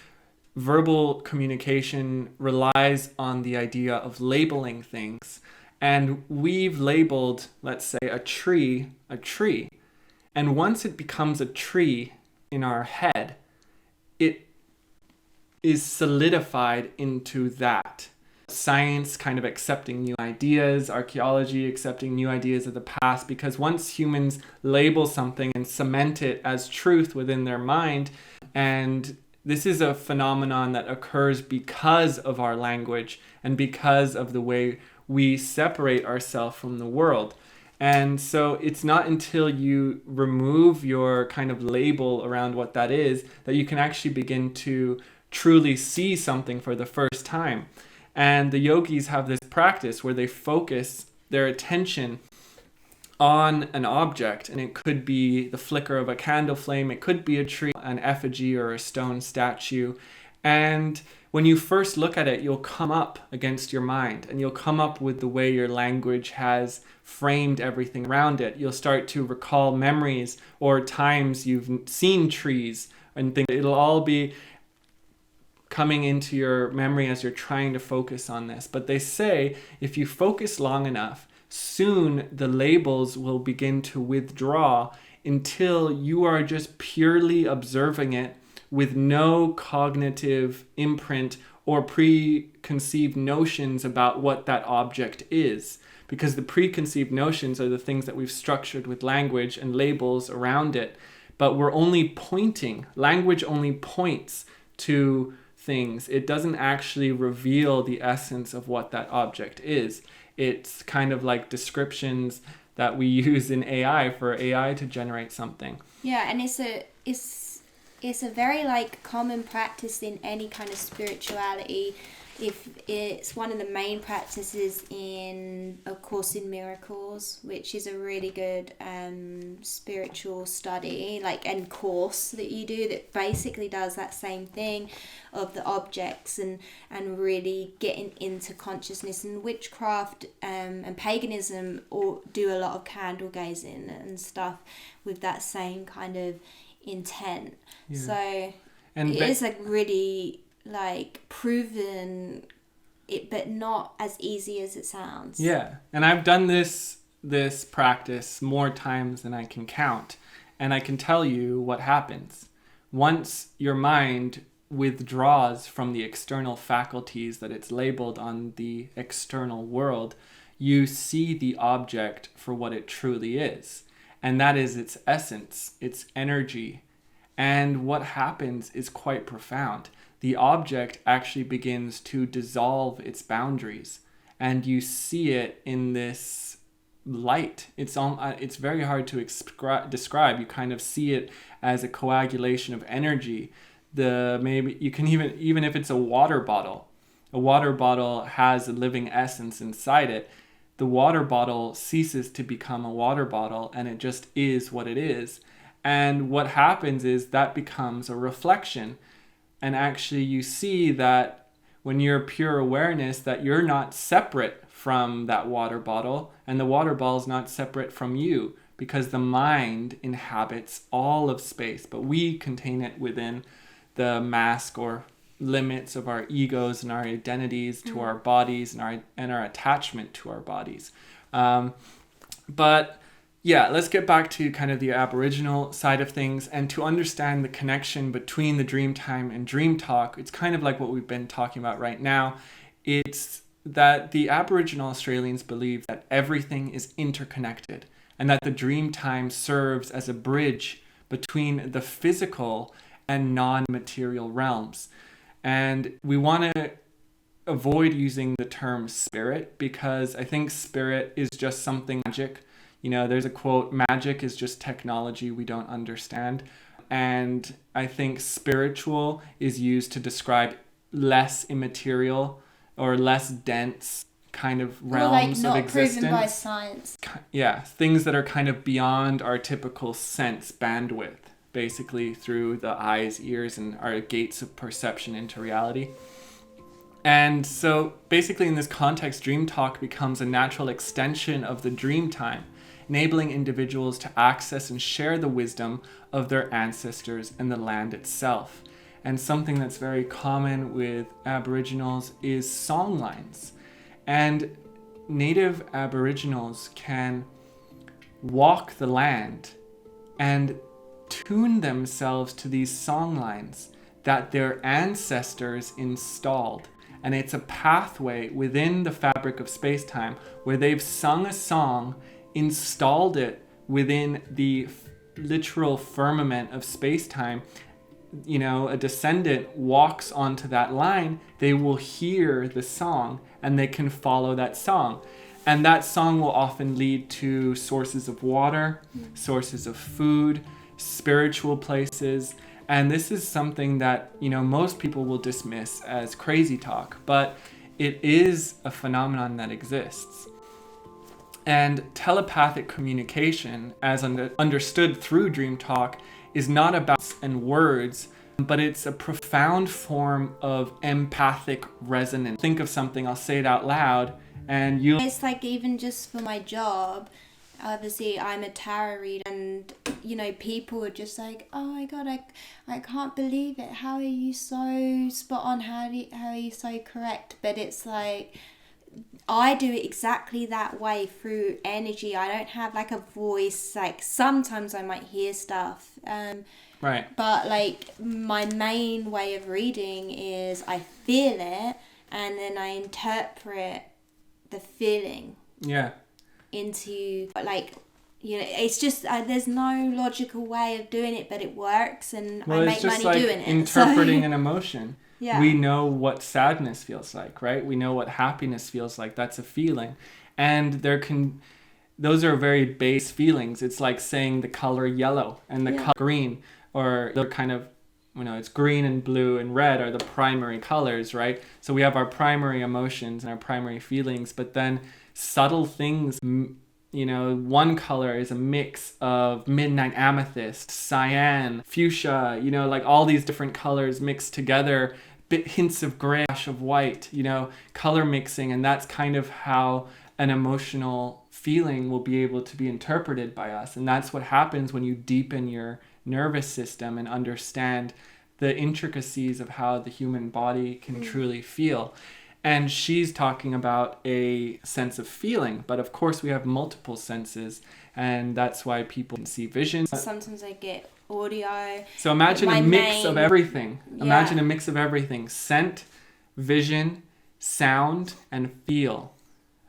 verbal communication relies on the idea of labeling things. And we've labeled, let's say, a tree. And once it becomes a tree in our head, it is solidified into that. science kind of accepting new ideas, archaeology accepting new ideas of the past, because once humans label something and cement it as truth within their mind, and this is a phenomenon that occurs because of our language and because of the way we separate ourselves from the world. And so it's not until you remove your kind of label around what that is that you can actually begin to truly see something for the first time. And the yogis have this practice where they focus their attention on an object, and it could be the flicker of a candle flame, it could be a tree, an effigy, or a stone statue. And when you first look at it, you'll come up against your mind, and you'll come up with the way your language has framed everything around it. You'll start to recall memories or times you've seen trees and things. It'll all be coming into your memory as you're trying to focus on this. But they say if you focus long enough, soon the labels will begin to withdraw until you are just purely observing it with no cognitive imprint or preconceived notions about what that object is. Because the preconceived notions are the things that we've structured with language and labels around it. But we're only pointing. Language only points to things. It doesn't actually reveal the essence of what that object is. It's kind of like descriptions that we use in AI for AI to generate something. Yeah, and it's a very like common practice in any kind of spirituality. If it's one of the main practices in A Course in Miracles, which is a really good spiritual study and course that you do that basically does that same thing of the objects and really getting into consciousness. And witchcraft and paganism all do a lot of candle gazing and stuff with that same kind of intent. Yeah. So it is like really proven it, but not as easy as it sounds. Yeah, and I've done this practice more times than I can count, and I can tell you what happens once your mind withdraws from the external faculties that it's labeled on the external world. You see the object for what it truly is, and that is its essence, its energy. And what happens is quite profound. The object actually begins to dissolve its boundaries, and you see it in this light. It's very hard to describe. You kind of see it as a coagulation of energy. Maybe you can even if it's a water bottle has a living essence inside it. The water bottle ceases to become a water bottle, and it just is what it is. And what happens is that becomes a reflection. And actually you see that when you're pure awareness, that you're not separate from that water bottle, and the water bottle is not separate from you, because the mind inhabits all of space, but we contain it within the mask or limits of our egos and our identities to our bodies and our attachment to our bodies. But yeah, let's get back to kind of the Aboriginal side of things, and to understand the connection between the Dreamtime and Dreamtalk. It's kind of like what we've been talking about right now. It's that the Aboriginal Australians believe that everything is interconnected, and that the Dreamtime serves as a bridge between the physical and non-material realms. And we want to avoid using the term spirit, because I think spirit is just something magic. You know, there's a quote, magic is just technology we don't understand. And I think spiritual is used to describe less immaterial or less dense kind of realms of existence. Proven by science. Yeah, things that are kind of beyond our typical sense bandwidth, basically through the eyes, ears, and our gates of perception into reality. And so basically in this context, Dreamtalk becomes a natural extension of the Dreamtime, enabling individuals to access and share the wisdom of their ancestors and the land itself. And something that's very common with Aboriginals is songlines. And native Aboriginals can walk the land and tune themselves to these songlines that their ancestors installed. And it's a pathway within the fabric of space-time where they've sung a song, installed it within the literal firmament of space-time. You know, a descendant walks onto that line, they will hear the song and they can follow that song. And that song will often lead to sources of water, sources of food, spiritual places. And this is something that, you know, most people will dismiss as crazy talk, but it is a phenomenon that exists. And telepathic communication, as understood through Dreamtalk, is not about and words, but it's a profound form of empathic resonance. Think of something, I'll say it out loud, and you... It's like even just for my job, obviously I'm a tarot reader, and you know, people are just like, oh my god, I can't believe it, how are you so spot on, how are you so correct? But it's like, I do it exactly that way through energy. I don't have like a voice. Like sometimes I might hear stuff, right, but like my main way of reading is I feel it and then I interpret the feeling into, like, you know, it's just there's no logical way of doing it, but it works, and I make money like doing it. Interpreting an emotion. Yeah. We know what sadness feels like, right? We know what happiness feels like. That's a feeling. And those are very base feelings. It's like saying the color yellow and the color green, or they're kind of, you know, it's green and blue and red are the primary colors, right? So we have our primary emotions and our primary feelings, but then subtle things, you know, one color is a mix of midnight amethyst, cyan, fuchsia, you know, like all these different colors mixed together, hints of gray, of white, you know, color mixing. And that's kind of how an emotional feeling will be able to be interpreted by us. And that's what happens when you deepen your nervous system and understand the intricacies of how the human body can truly feel. And she's talking about a sense of feeling, but of course we have multiple senses, and that's why people can see visions. Sometimes I get audio. So imagine a mix of everything. Imagine a mix of everything. Scent, vision, sound, and feel.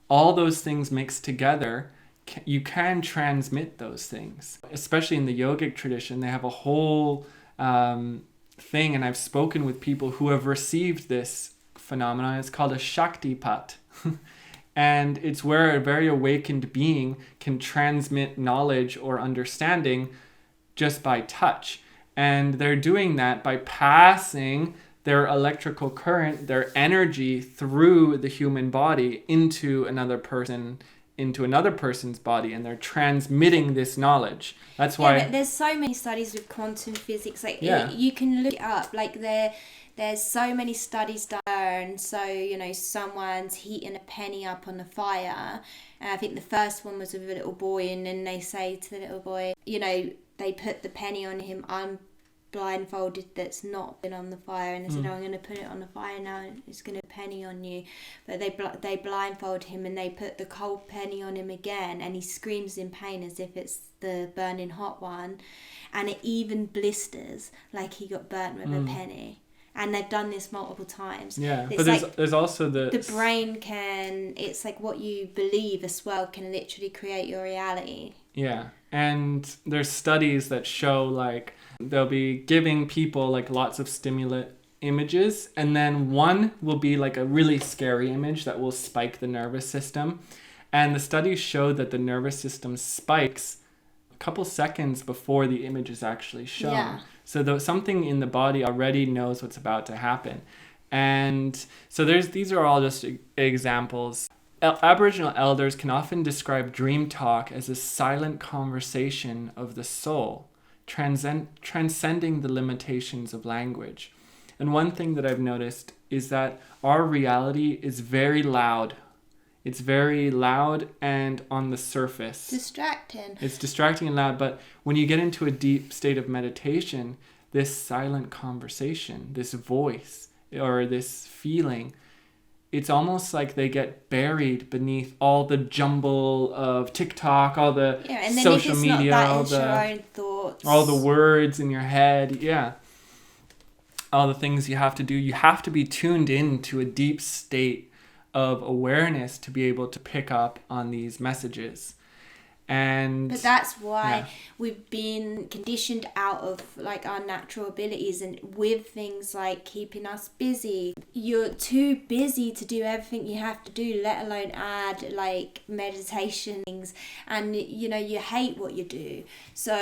All those things mixed together, you can transmit those things. Especially in the yogic tradition, they have a whole thing, and I've spoken with people who have received this phenomenon. It's called a Shaktipat. And it's where a very awakened being can transmit knowledge or understanding just by touch. And they're doing that by passing their electrical current, their energy through the human body into another person, into another person's body, and they're transmitting this knowledge. That's why... but there's so many studies with quantum physics. Like, you can look it up. Like, there's so many studies done. So, you know, someone's heating a penny up on the fire. And I think the first one was with a little boy, and then they say to the little boy, you know, they put the penny on him blindfolded that's not been on the fire, and they said, I'm going to put it on the fire now, and it's going to penny on you. But they blindfold him, and they put the cold penny on him again, and he screams in pain as if it's the burning hot one, and it even blisters like he got burnt with a penny. And they've done this multiple times. Yeah, it's but there's also the brain can, it's like what you believe as well can literally create your reality. Yeah, and there's studies that show, like, they'll be giving people like lots of stimulant images, and then one will be like a really scary image that will spike the nervous system. And the studies show that the nervous system spikes a couple seconds before the image is actually shown. Yeah. So something in the body already knows what's about to happen. And so these are all just examples. Aboriginal elders can often describe dream talk as a silent conversation of the soul, transcending the limitations of language. And one thing that I've noticed is that our reality is very loud. It's very loud and on the surface. Distracting. It's distracting and loud, but when you get into a deep state of meditation, this silent conversation, this voice, or this feeling, it's almost like they get buried beneath all the jumble of TikTok, all the and then social media, not that, your own thoughts, all the words in your head. Yeah. all the things you have to do. You have to be tuned into a deep state of awareness to be able to pick up on these messages. But that's why we've been conditioned out of like our natural abilities, and with things like keeping us busy. You're too busy to do everything you have to do, let alone add like meditation things, and you know, you hate what you do. So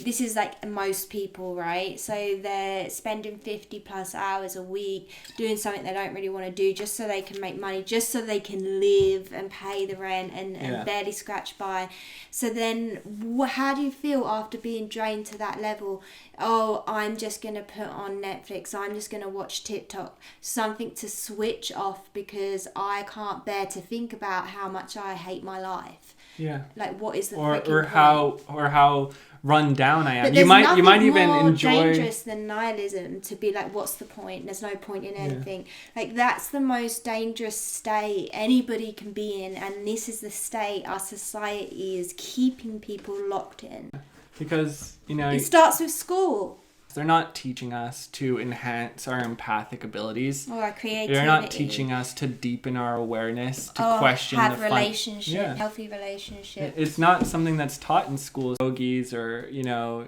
this is like most people, right? So they're spending 50 plus hours a week doing something they don't really want to do just so they can make money, just so they can live and pay the rent and barely scratch by. So then how do you feel after being drained to that level? Oh, I'm just going to put on Netflix. I'm just going to watch TikTok. Something to switch off because I can't bear to think about how much I hate my life. Yeah. Like, what is the or how run down I am. But you might even more enjoy dangerous than nihilism, to be like, what's the point? There's no point in anything. Like, that's the most dangerous state anybody can be in, and this is the state our society is keeping people locked in. Because, you know, it starts with school. They're not teaching us to enhance our empathic abilities. Or our creativity. They're not teaching us to deepen our awareness, to question have the relationship, healthy relationship. It's not something that's taught in schools. Yogis or, you know,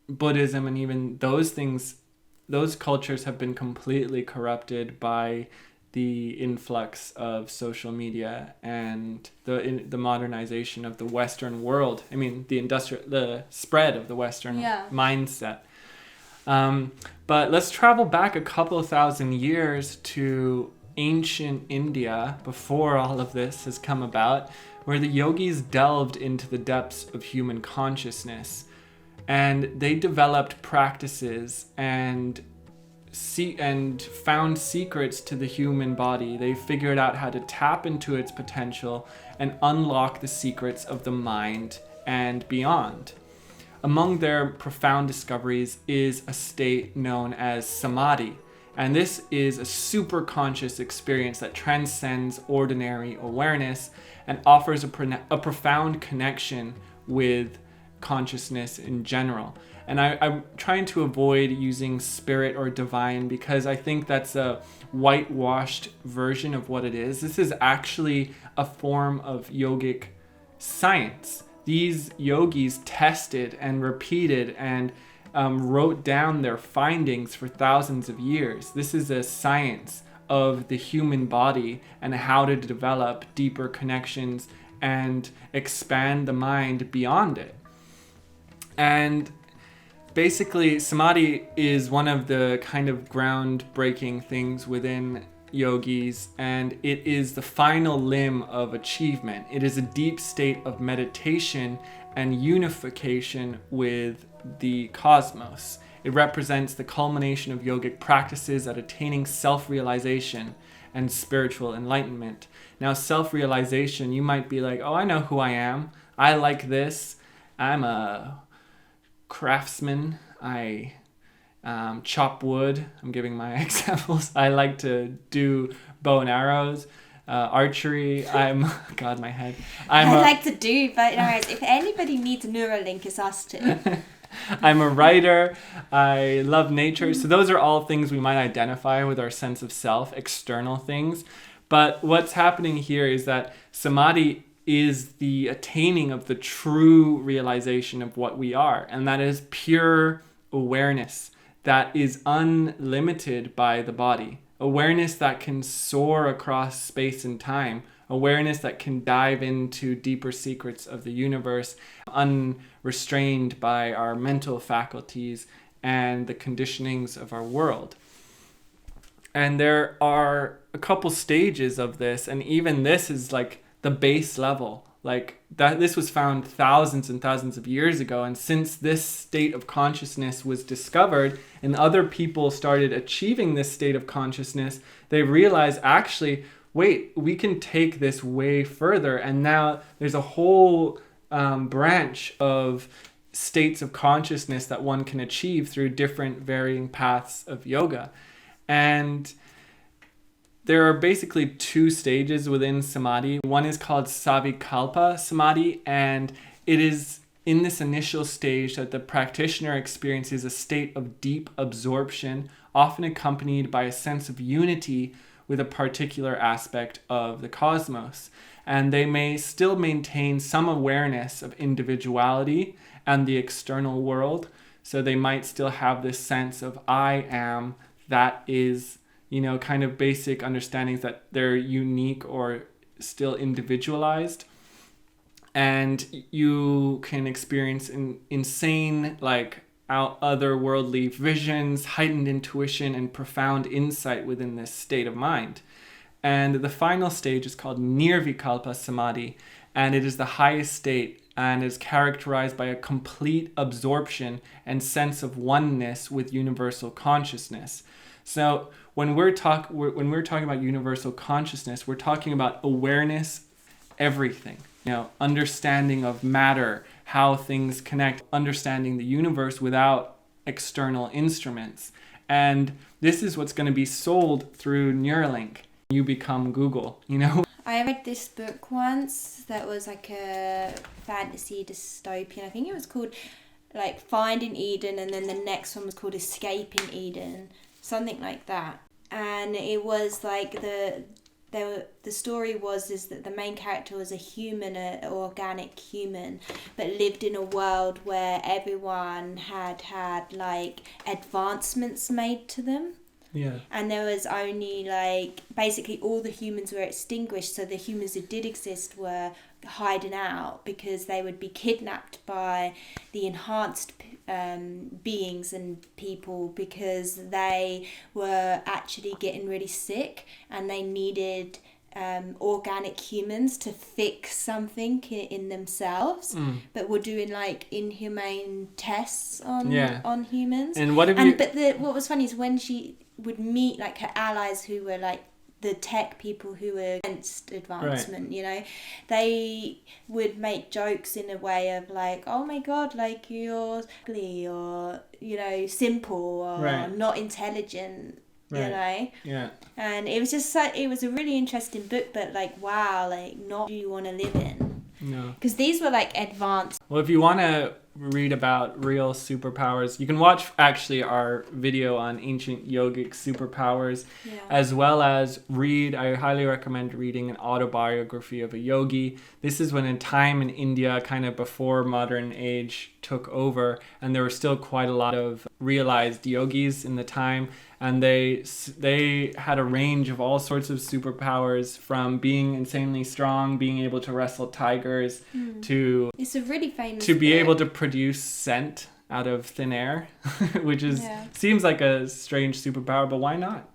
Buddhism and even those things, those cultures have been completely corrupted by the influx of social media and the modernization of the Western world. I mean, the spread of the Western mindset. But let's travel back a couple of thousand years to ancient India before all of this has come about, where the yogis delved into the depths of human consciousness, and they developed practices and found secrets to the human body. They figured out how to tap into its potential and unlock the secrets of the mind and beyond. Among their profound discoveries is a state known as Samadhi, and this is a super conscious experience that transcends ordinary awareness and offers a profound connection with consciousness in general. And I'm trying to avoid using spirit or divine because I think that's a whitewashed version of what it is. This is actually a form of yogic science. These yogis tested and repeated and wrote down their findings for thousands of years. This is a science of the human body and how to develop deeper connections and expand the mind beyond it. And basically, Samadhi is one of the kind of groundbreaking things within yogis, and it is the final limb of achievement. It is a deep state of meditation and unification with the cosmos. It represents the culmination of yogic practices at attaining self-realization and spiritual enlightenment. Now, self-realization, you might be like, oh, I know who I am. I like this. I'm a craftsman. I chop wood. I'm giving my examples. I like to do bow and arrows, archery. God, my head. I like to do bow and arrows. If anybody needs a Neuralink, it's us too. I'm a writer. I love nature. So those are all things we might identify with our sense of self, external things. But what's happening here is that Samadhi is the attaining of the true realization of what we are. And that is pure awareness that is unlimited by the body. Awareness that can soar across space and time. Awareness that can dive into deeper secrets of the universe, unrestrained by our mental faculties and the conditionings of our world. And there are a couple stages of this, and even this is like the base level. Like that, this was found thousands and thousands of years ago, and since this state of consciousness was discovered and other people started achieving this state of consciousness, they realized actually, wait, we can take this way further, and now there's a whole branch of states of consciousness that one can achieve through different varying paths of yoga. And there are basically two stages within Samadhi. One is called Savikalpa Samadhi, and it is in this initial stage that the practitioner experiences a state of deep absorption, often accompanied by a sense of unity with a particular aspect of the cosmos. And they may still maintain some awareness of individuality and the external world. So they might still have this sense of I am, that is, kind of basic understandings that they're unique or still individualized. And you can experience insane, otherworldly visions, heightened intuition, and profound insight within this state of mind. And the final stage is called Nirvikalpa Samadhi, and it is the highest state and is characterized by a complete absorption and sense of oneness with universal consciousness. So when we're talking about universal consciousness, we're talking about awareness, everything. Understanding of matter, how things connect, understanding the universe without external instruments. And this is what's going to be sold through Neuralink. You become Google, I read this book once that was like a fantasy dystopian. I think it was called Finding Eden, and then the next one was called Escaping Eden, something like that. And it was the story is that the main character was a human, an organic human, but lived in a world where everyone had advancements made to them. Yeah. And there was only basically all the humans were extinguished, so the humans who did exist were hiding out because they would be kidnapped by the enhanced beings and people because they were actually getting really sick and they needed organic humans to fix something in themselves, but were doing inhumane tests on humans. And what what was funny is when she would meet her allies who were the tech people who were against advancement, right. They would make jokes in a way of oh my god, you're ugly or simple or right. not intelligent. Right. Yeah. And it was just it was a really interesting book, but wow, not who you want to live in. No. Because these were advanced. Well, if you want to read about real superpowers, you can watch actually our video on ancient yogic superpowers, as well as I highly recommend reading an autobiography of a yogi. This is when a time in India, kind of before modern age took over, and there were still quite a lot of realized yogis in the time, and they had a range of all sorts of superpowers, from being insanely strong, being able to wrestle tigers, to it's a really famous to be book. able to produce scent out of thin air, which seems like a strange superpower, but why not?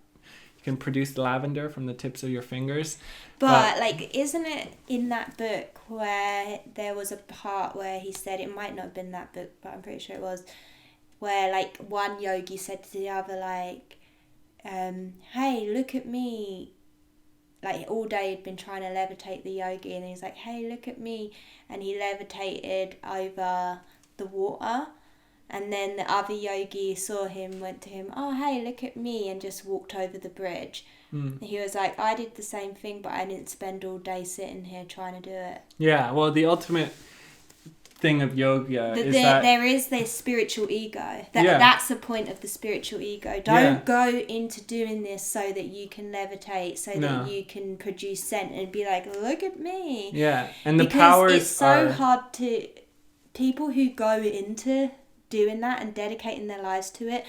You can produce lavender from the tips of your fingers. But isn't it in that book where there was a part where he said, it might not have been that book, but I'm pretty sure it was, where one yogi said to the other hey, look at me. All day he'd been trying to levitate the yogi, and he's like, hey, look at me, and he levitated over the water, and then the other yogi saw him, went to him, oh hey, look at me, and just walked over the bridge. He was like, I did the same thing, but I didn't spend all day sitting here trying to do it. Yeah, well, the ultimate thing of yoga is that there is this spiritual ego. That's the point of the spiritual ego. Don't go into doing this so that you can levitate, so that you can produce scent and be like, look at me. Yeah, and the because powers it's so hard to people who go into doing that and dedicating their lives to it.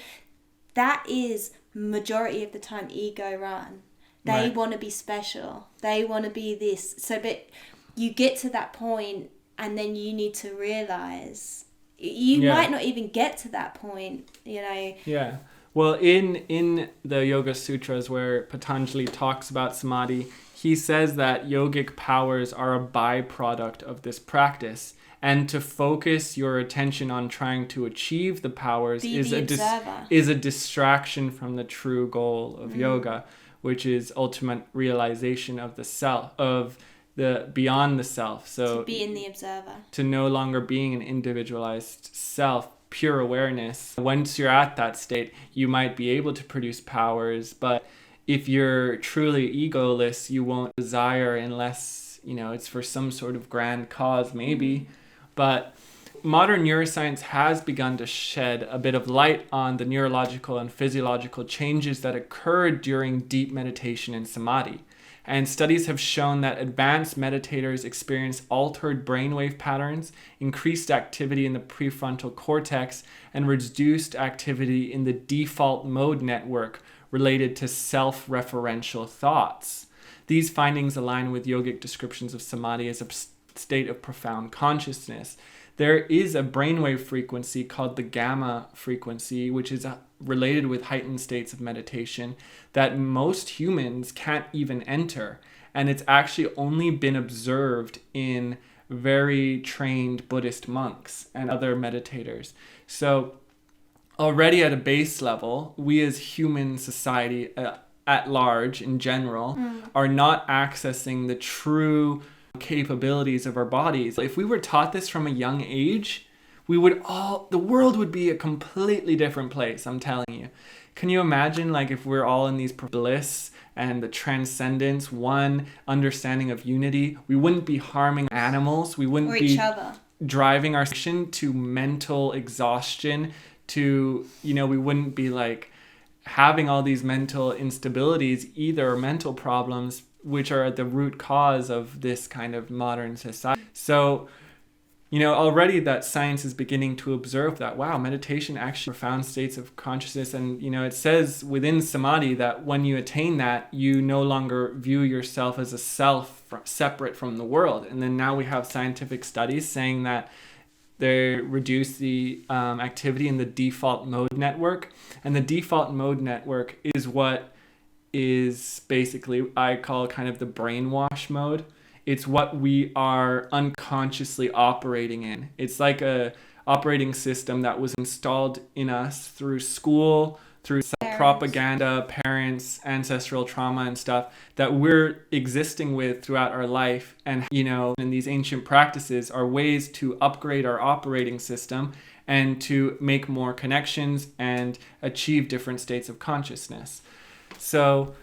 That is majority of the time ego run. They want to be special. They want to be this. So, but you get to that point. And then you need to realize you might not even get to that point, Yeah. Well, in the Yoga Sutras, where Patanjali talks about Samadhi, he says that yogic powers are a byproduct of this practice. And to focus your attention on trying to achieve the powers is a distraction from the true goal of yoga, which is ultimate realization of the self, of the beyond the self. So to be in the observer, to no longer being an individualized self, pure awareness. Once you're at that state, you might be able to produce powers, but if you're truly egoless, you won't desire unless it's for some sort of grand cause, maybe. But modern neuroscience has begun to shed a bit of light on the neurological and physiological changes that occurred during deep meditation and samadhi. And studies have shown that advanced meditators experience altered brainwave patterns, increased activity in the prefrontal cortex, and reduced activity in the default mode network related to self-referential thoughts. These findings align with yogic descriptions of samadhi as a state of profound consciousness. There is a brainwave frequency called the gamma frequency, which is related with heightened states of meditation that most humans can't even enter. And it's actually only been observed in very trained Buddhist monks and other meditators. So already at a base level, we as human society at large in general are not accessing the true capabilities of our bodies. If we were taught this from a young age, the world would be a completely different place, I'm telling you. Can you imagine, like, if we're all in these bliss and the transcendence, one understanding of unity, we wouldn't be harming animals, we wouldn't be each other, driving our nation to mental exhaustion, to, we wouldn't be like having all these mental instabilities either, or mental problems, which are at the root cause of this kind of modern society. So, already that science is beginning to observe that, wow, meditation actually profound states of consciousness. And, it says within samadhi that when you attain that, you no longer view yourself as a self separate from the world. And then now we have scientific studies saying that they reduce the activity in the default mode network. And the default mode network is what is basically, I call kind of the brainwash mode. It's what we are unconsciously operating in. It's like a operating system that was installed in us through school, through propaganda, parents, ancestral trauma and stuff that we're existing with throughout our life. And, in these ancient practices are ways to upgrade our operating system and to make more connections and achieve different states of consciousness. So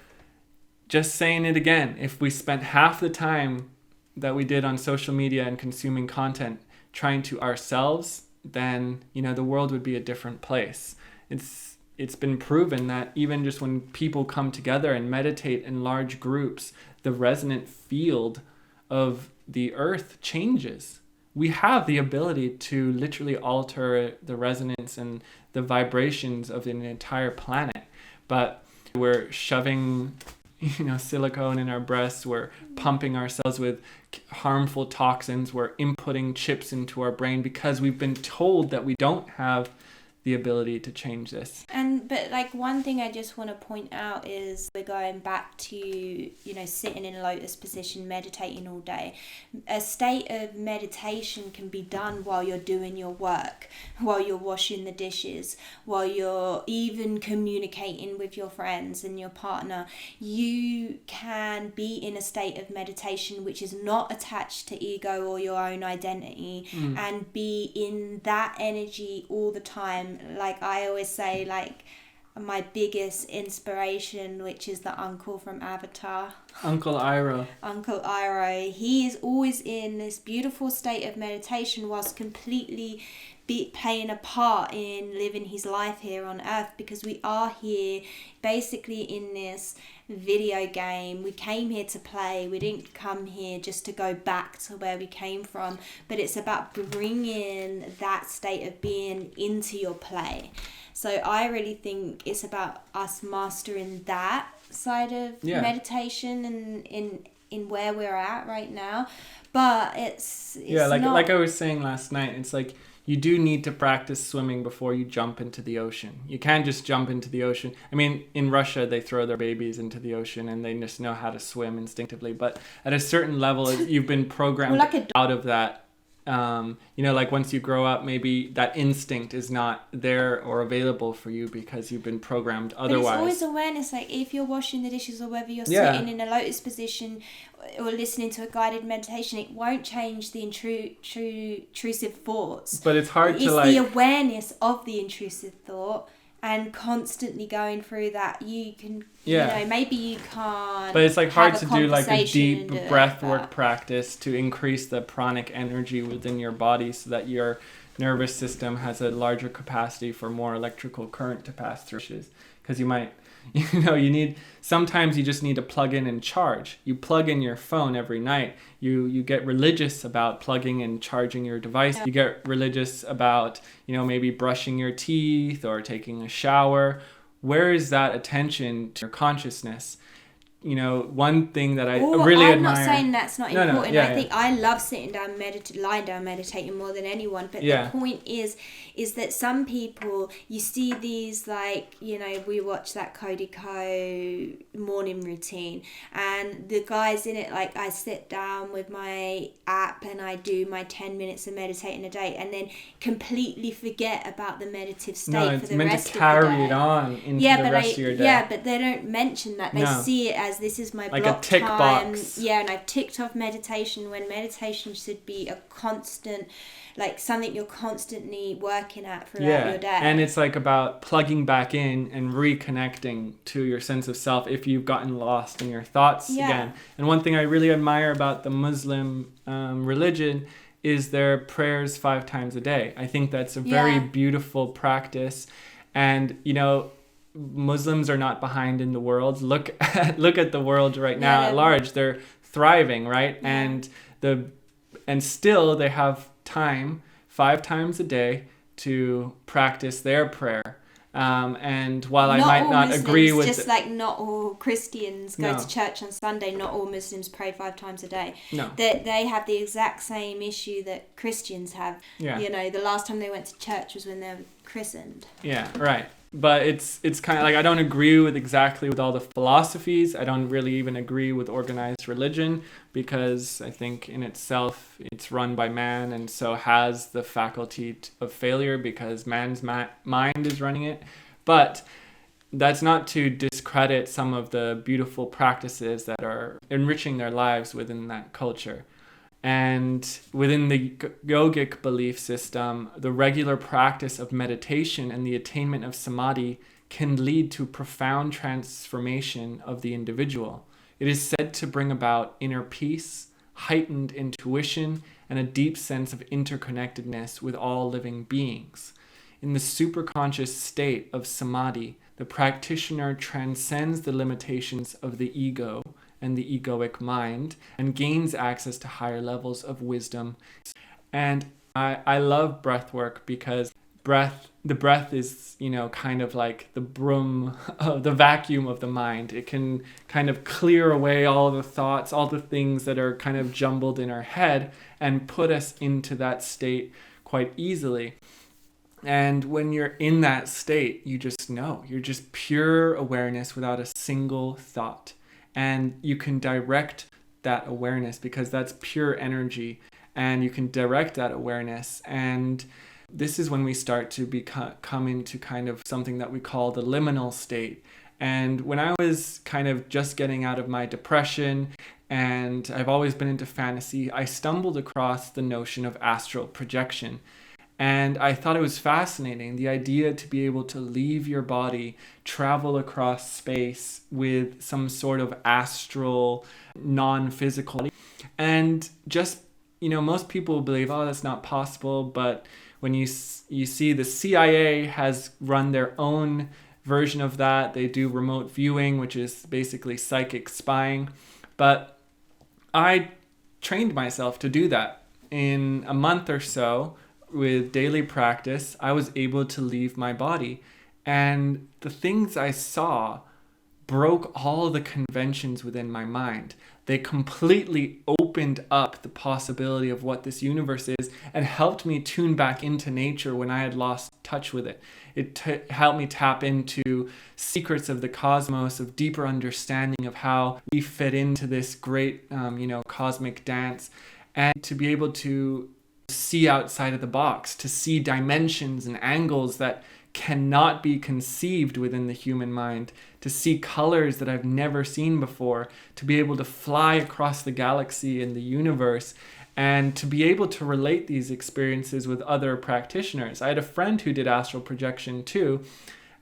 just saying it again, if we spent half the time that we did on social media and consuming content trying to ourselves, then, the world would be a different place. It's been proven that even just when people come together and meditate in large groups, the resonant field of the earth changes. We have the ability to literally alter the resonance and the vibrations of an entire planet. But we're shoving, silicone in our breasts. We're pumping ourselves with harmful toxins. We're inputting chips into our brain because we've been told that we don't have the ability to change this. But like one thing I just want to point out is we're going back to, sitting in a lotus position, meditating all day. A state of meditation can be done while you're doing your work, while you're washing the dishes, while you're even communicating with your friends and your partner. You can be in a state of meditation which is not attached to ego or your own identity and be in that energy all the time. Like I always say, like my biggest inspiration, which is the uncle from Avatar, Uncle Iroh, he is always in this beautiful state of meditation whilst completely playing a part in living his life here on earth, because we are here basically in this video game. We came here to play. We didn't come here just to go back to where we came from, but it's about bringing that state of being into your play. So I really think it's about us mastering that side of meditation and in where we're at right now. But it's like I was saying last night, it's like you do need to practice swimming before you jump into the ocean. You can't just jump into the ocean. I mean, in Russia, they throw their babies into the ocean and they just know how to swim instinctively. But at a certain level, you've been programmed out of that. Like once you grow up, maybe that instinct is not there or available for you because you've been programmed otherwise. But it's always awareness, like if you're washing the dishes or whether you're sitting in a lotus position or listening to a guided meditation, it won't change the intrusive thoughts. But it's hard to the awareness of the intrusive thought and constantly going through that. You can, maybe you can't. But it's like hard to do like a deep breath work practice to increase the pranic energy within your body so that you're nervous system has a larger capacity for more electrical current to pass through. Because you might, sometimes you just need to plug in and charge. You plug in your phone every night. You get religious about plugging and charging your device. You get religious about, maybe brushing your teeth or taking a shower. Where is that attention to your consciousness? One thing that I really admire. I'm not saying that's not important. No, I think I love sitting down, lying down, meditating more than anyone. But the point is that some people, you see these, like, we watch that Cody Co morning routine, and the guys in it, like, I sit down with my app and I do my 10 minutes of meditating a day, and then completely forget about the meditative state for the rest of the day. No, it's meant to carry it on into the rest of your day. Yeah, but they don't mention that. They see it as, this is my like block a tick time. Box. Yeah, and I've ticked off meditation, when meditation should be a constant, like something you're constantly working at throughout your day. And it's like about plugging back in and reconnecting to your sense of self if you've gotten lost in your thoughts again. And one thing I really admire about the Muslim religion is their prayers 5 times a day. I think that's a very beautiful practice. And, Muslims are not behind in the world. Look at the world right now at large. They're thriving, right? Yeah. And still they have time 5 times a day to practice their prayer. And while I might not Muslims, agree with... Just like not all Christians go to church on Sunday, not all Muslims pray 5 times a day. No. They have the exact same issue that Christians have. Yeah. The last time they went to church was when they were christened. Yeah, right. But it's kind of like, I don't agree with all the philosophies. I don't really even agree with organized religion, because I think in itself it's run by man, and so has the faculty of failure because man's mind is running it. But that's not to discredit some of the beautiful practices that are enriching their lives within that culture. And within the yogic belief system, the regular practice of meditation and the attainment of Samadhi can lead to profound transformation of the individual. It is said to bring about inner peace, heightened intuition, and a deep sense of interconnectedness with all living beings. In the superconscious state of Samadhi, the practitioner transcends the limitations of the ego and the egoic mind, and gains access to higher levels of wisdom. And I love breath work, because the breath is, kind of like the broom, the vacuum of the mind. It can kind of clear away all the thoughts, all the things that are kind of jumbled in our head, and put us into that state quite easily. And when you're in that state, you just know, you're just pure awareness without a single thought. And you can direct that awareness, because that's pure energy, and you can direct that awareness. And this is when we start to come into kind of something that we call the liminal state. And when I was kind of just getting out of my depression, and I've always been into fantasy, I stumbled across the notion of astral projection. And I thought it was fascinating, the idea to be able to leave your body, travel across space with some sort of astral, non-physical. And just, most people believe, that's not possible. But when you see the CIA has run their own version of that. They do remote viewing, which is basically psychic spying. But I trained myself to do that. In a month or so, with daily practice, I was able to leave my body. And the things I saw broke all the conventions within my mind. They completely opened up the possibility of what this universe is, and helped me tune back into nature when I had lost touch with it. It helped me tap into secrets of the cosmos, of deeper understanding of how we fit into this great, cosmic dance, and to be able to see outside of the box, to see dimensions and angles that cannot be conceived within the human mind, to see colors that I've never seen before, to be able to fly across the galaxy and the universe, and to be able to relate these experiences with other practitioners. I had a friend who did astral projection too,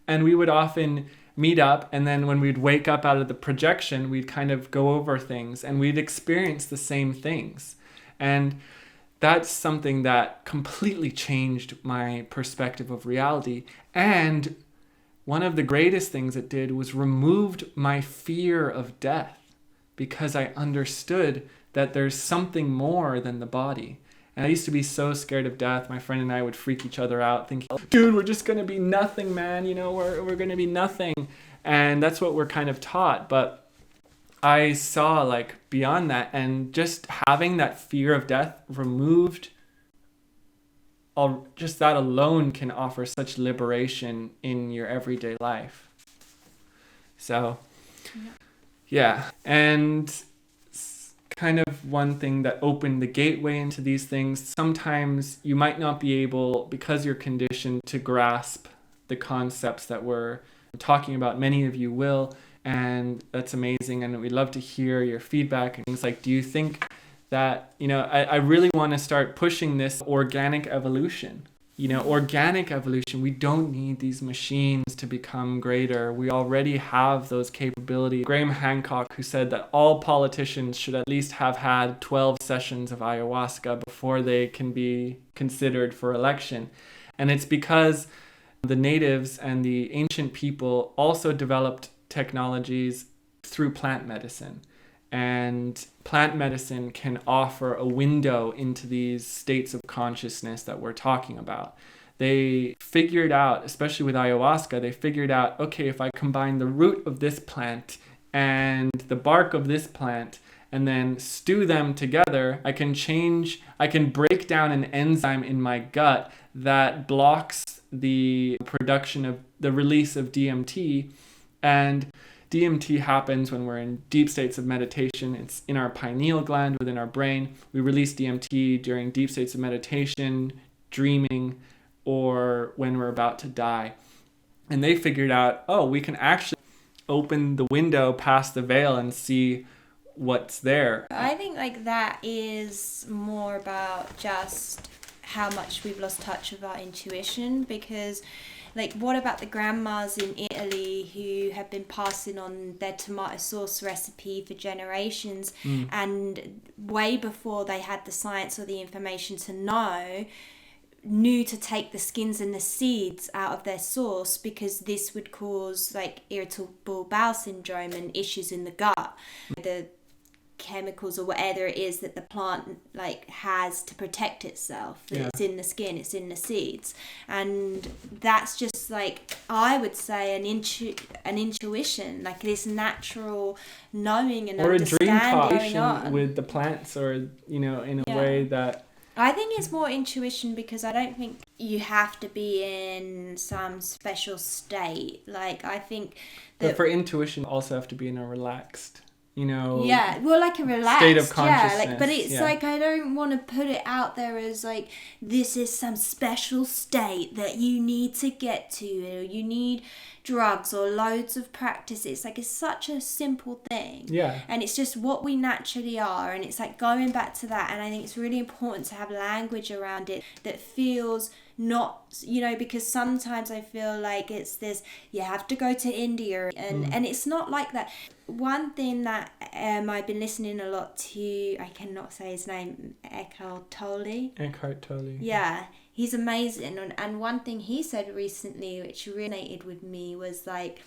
and we would often meet up, and then when we'd wake up out of the projection, we'd kind of go over things, and we'd experience the same things. And that's something that completely changed my perspective of reality. And one of the greatest things it did was removed my fear of death, because I understood that there's something more than the body. And I used to be so scared of death. My friend and I would freak each other out thinking, dude, we're just going to be nothing, man. You know, we're going to be nothing. And that's what we're kind of taught. But I saw like beyond that, and just having that fear of death removed, just that alone can offer such liberation in your everyday life. So, yeah. And kind of one thing that opened the gateway into these things, sometimes you might not be able, because you're conditioned, to grasp the concepts that we're talking about. Many of you will, and that's amazing, and we'd love to hear your feedback and things like, do you think that, you know, I really want to start pushing this organic evolution. You know, organic evolution, we don't need these machines to become greater. We already have those capabilities. Graham Hancock, who said that all politicians should at least have had 12 sessions of ayahuasca before they can be considered for election. And it's because the natives and the ancient people also developed technologies through plant medicine. And plant medicine can offer a window into these states of consciousness that we're talking about. They figured out, especially with ayahuasca, they figured out, okay, if I combine the root of this plant and the bark of this plant and then stew them together, I can break down an enzyme in my gut that blocks the production of the release of DMT. And DMT happens when we're in deep states of meditation. It's in our pineal gland within our brain. We release DMT during deep states of meditation, dreaming, or when we're about to die. And they figured out, oh, we can actually open the window past the veil and see what's there. I think like that is more about just how much we've lost touch with our intuition, because like, what about the grandmas in Italy who have been passing on their tomato sauce recipe for generations, and way before they had the science or the information to know, knew to take the skins and the seeds out of their sauce because this would cause like irritable bowel syndrome and issues in the gut. The chemicals or whatever it is that the plant like has to protect itself. Yeah. It's in the skin, it's in the seeds, and that's just like, I would say an intuition, like this natural knowing and or understanding a dream talk with the plants, or you know, in a way that I think it's more intuition, because I don't think you have to be in some special state. Like, I think that, but for intuition you also have to be in a relaxed, you know, like a relaxed state of consciousness. like, but it's like, I don't want to put it out there as like this is some special state that you need to get to, or you need drugs or loads of practice. It's like, it's such a simple thing, and it's just what we naturally are, and it's like going back to that. And I think it's really important to have language around it that feels not, you know, because sometimes I feel like it's this, you have to go to India, and it's not like that. One thing that I've been listening a lot to, I cannot say his name, Eckhart Tolle. Yeah, he's amazing. And one thing he said recently, which resonated with me, was like,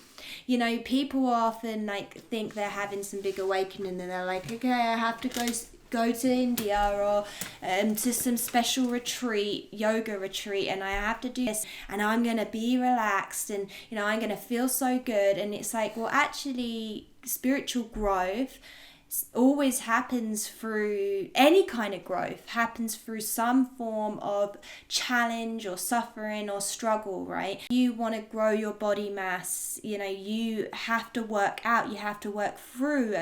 you know, people often like think they're having some big awakening, and they're like, okay, I have to go to India or to some special retreat, yoga retreat, and I have to do this, and I'm going to be relaxed, and you know, I'm going to feel so good. And it's like, well, actually spiritual growth always happens through, any kind of growth happens through some form of challenge or suffering or struggle, right? You want to grow your body mass, you know, you have to work out, you have to work through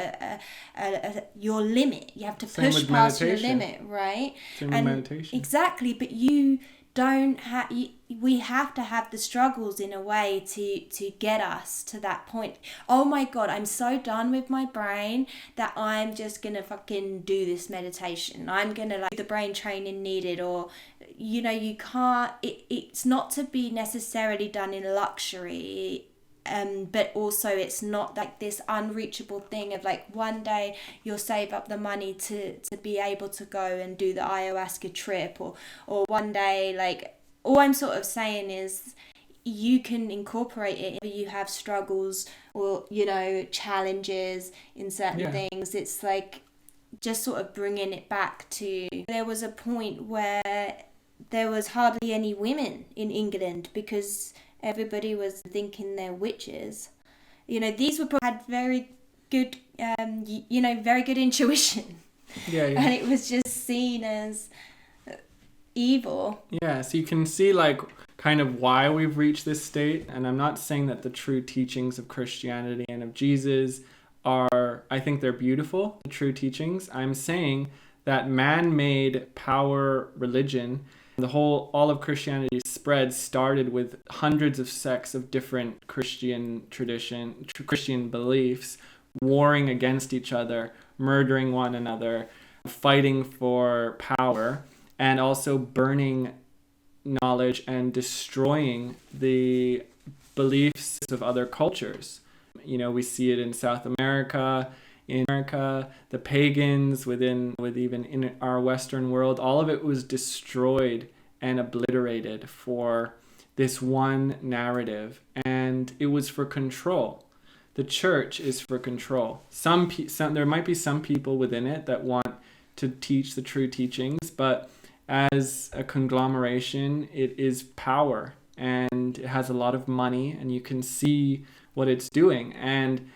your limit, you have to push past your limit, right? Same with meditation. Exactly, but you don't have, we have to have the struggles in a way to get us to that point. Oh my God, I'm so done with my brain that I'm just gonna fucking do this meditation. I'm gonna like do the brain training needed, or you know, you can't, it's not to be necessarily done in luxury. but also it's not like this unreachable thing of like one day you'll save up the money to be able to go and do the ayahuasca trip, or one day, like, all I'm sort of saying is you can incorporate it if you have struggles or, you know, challenges in certain things. It's like just sort of bringing it back to, there was a point where there was hardly any women in England because everybody was thinking they're witches. You know, these were had very good, very good intuition. Yeah. And it was just seen as evil. Yeah, so you can see, like, kind of why we've reached this state. And I'm not saying that the true teachings of Christianity and of Jesus are, I think they're beautiful, the true teachings. I'm saying that man-made power religion, all of Christianity spread started with hundreds of sects of different Christian Christian beliefs, warring against each other, murdering one another, fighting for power, and also burning knowledge and destroying the beliefs of other cultures. You know, we see it in South America, in America, the pagans even in our Western world. All of it was destroyed and obliterated for this one narrative, and it was for control. The church is for control. There might be some people within it that want to teach the true teachings, but as a conglomeration, it is power, and it has a lot of money, and you can see what it's doing. And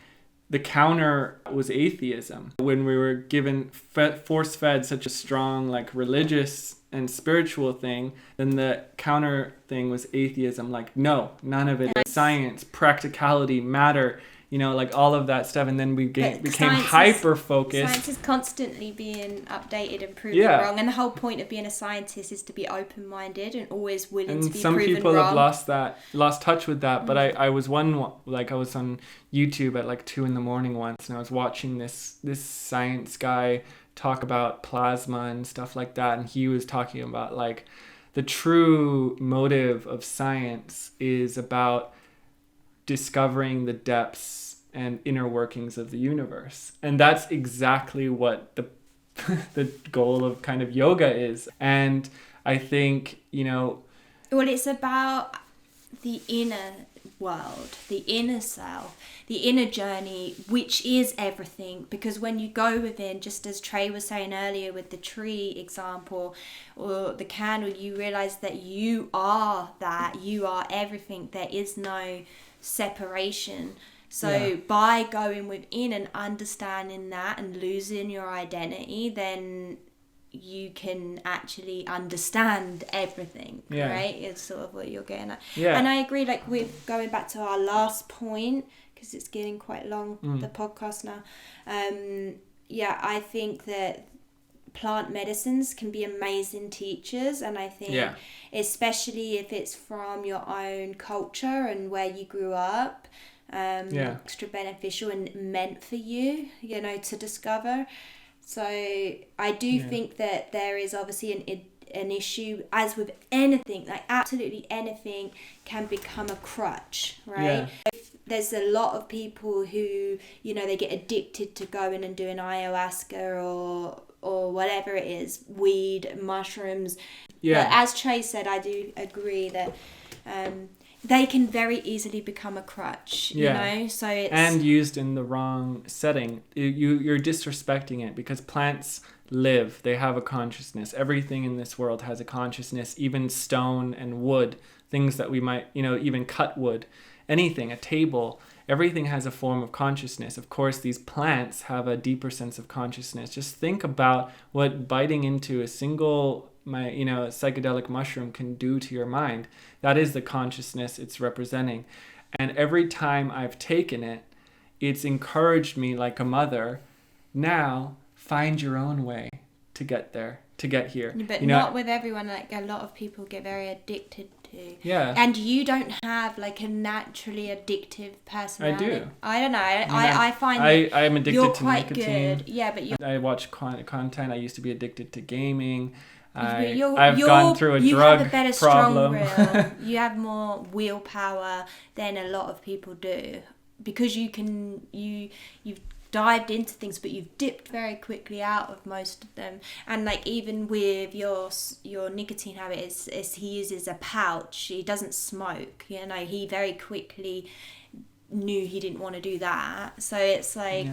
the counter was atheism. When we were given force-fed such a strong, like, religious and spiritual thing, then the counter thing was atheism. Like, no, none of it. Science, practicality, matter, you know, like all of that stuff. And then we became hyper-focused. Science is constantly being updated and proven wrong. And the whole point of being a scientist is to be open-minded and always willing to be proven wrong. And some people have lost touch with that. But I was I was on YouTube at like 2 a.m. once, and I was watching this science guy talk about plasma and stuff like that. And he was talking about, like, the true motive of science is about discovering the depths and inner workings of the universe. And that's exactly what the goal of kind of yoga is. And I think, you know... Well, it's about the inner world, the inner self, the inner journey, which is everything. Because when you go within, just as Trey was saying earlier with the tree example or the candle, you realize that you are that, you are everything. There is no separation. So by going within and understanding that and losing your identity, then you can actually understand everything, right? It's sort of what you're getting at. And I agree, like, with going back to our last point, because it's getting quite long, the podcast now. I think that plant medicines can be amazing teachers, and I think especially if it's from your own culture and where you grew up, extra beneficial and meant for you, you know, to discover. So I do think that there is obviously an issue, as with anything, like absolutely anything can become a crutch, right? There's a lot of people who, you know, they get addicted to going and doing ayahuasca or whatever it is, weed, mushrooms. But as Trey said, I do agree that they can very easily become a crutch, you know? So it's... And used in the wrong setting. You're disrespecting it, because plants live. They have a consciousness. Everything in this world has a consciousness, even stone and wood, things that we might, you know, even cut wood, anything, a table, everything has a form of consciousness. Of course, these plants have a deeper sense of consciousness. Just think about what biting into a single psychedelic mushroom can do to your mind. That is the consciousness it's representing. And every time I've taken it, it's encouraged me like a mother. Now, find your own way to get there, to get here. But not with everyone. Like, a lot of people get very addicted to. Yeah. And you don't have like a naturally addictive personality. I do. I don't know. I find I'm addicted you're to quite nicotine. Good. Yeah, but I watch content. I used to be addicted to gaming. I've gone through a drug problem. You have a better strong will. You have more willpower than a lot of people do, because you've dived into things, but you've dipped very quickly out of most of them. And like even with your nicotine habit, is he uses a pouch. He doesn't smoke. You know, he very quickly knew he didn't want to do that. So it's like,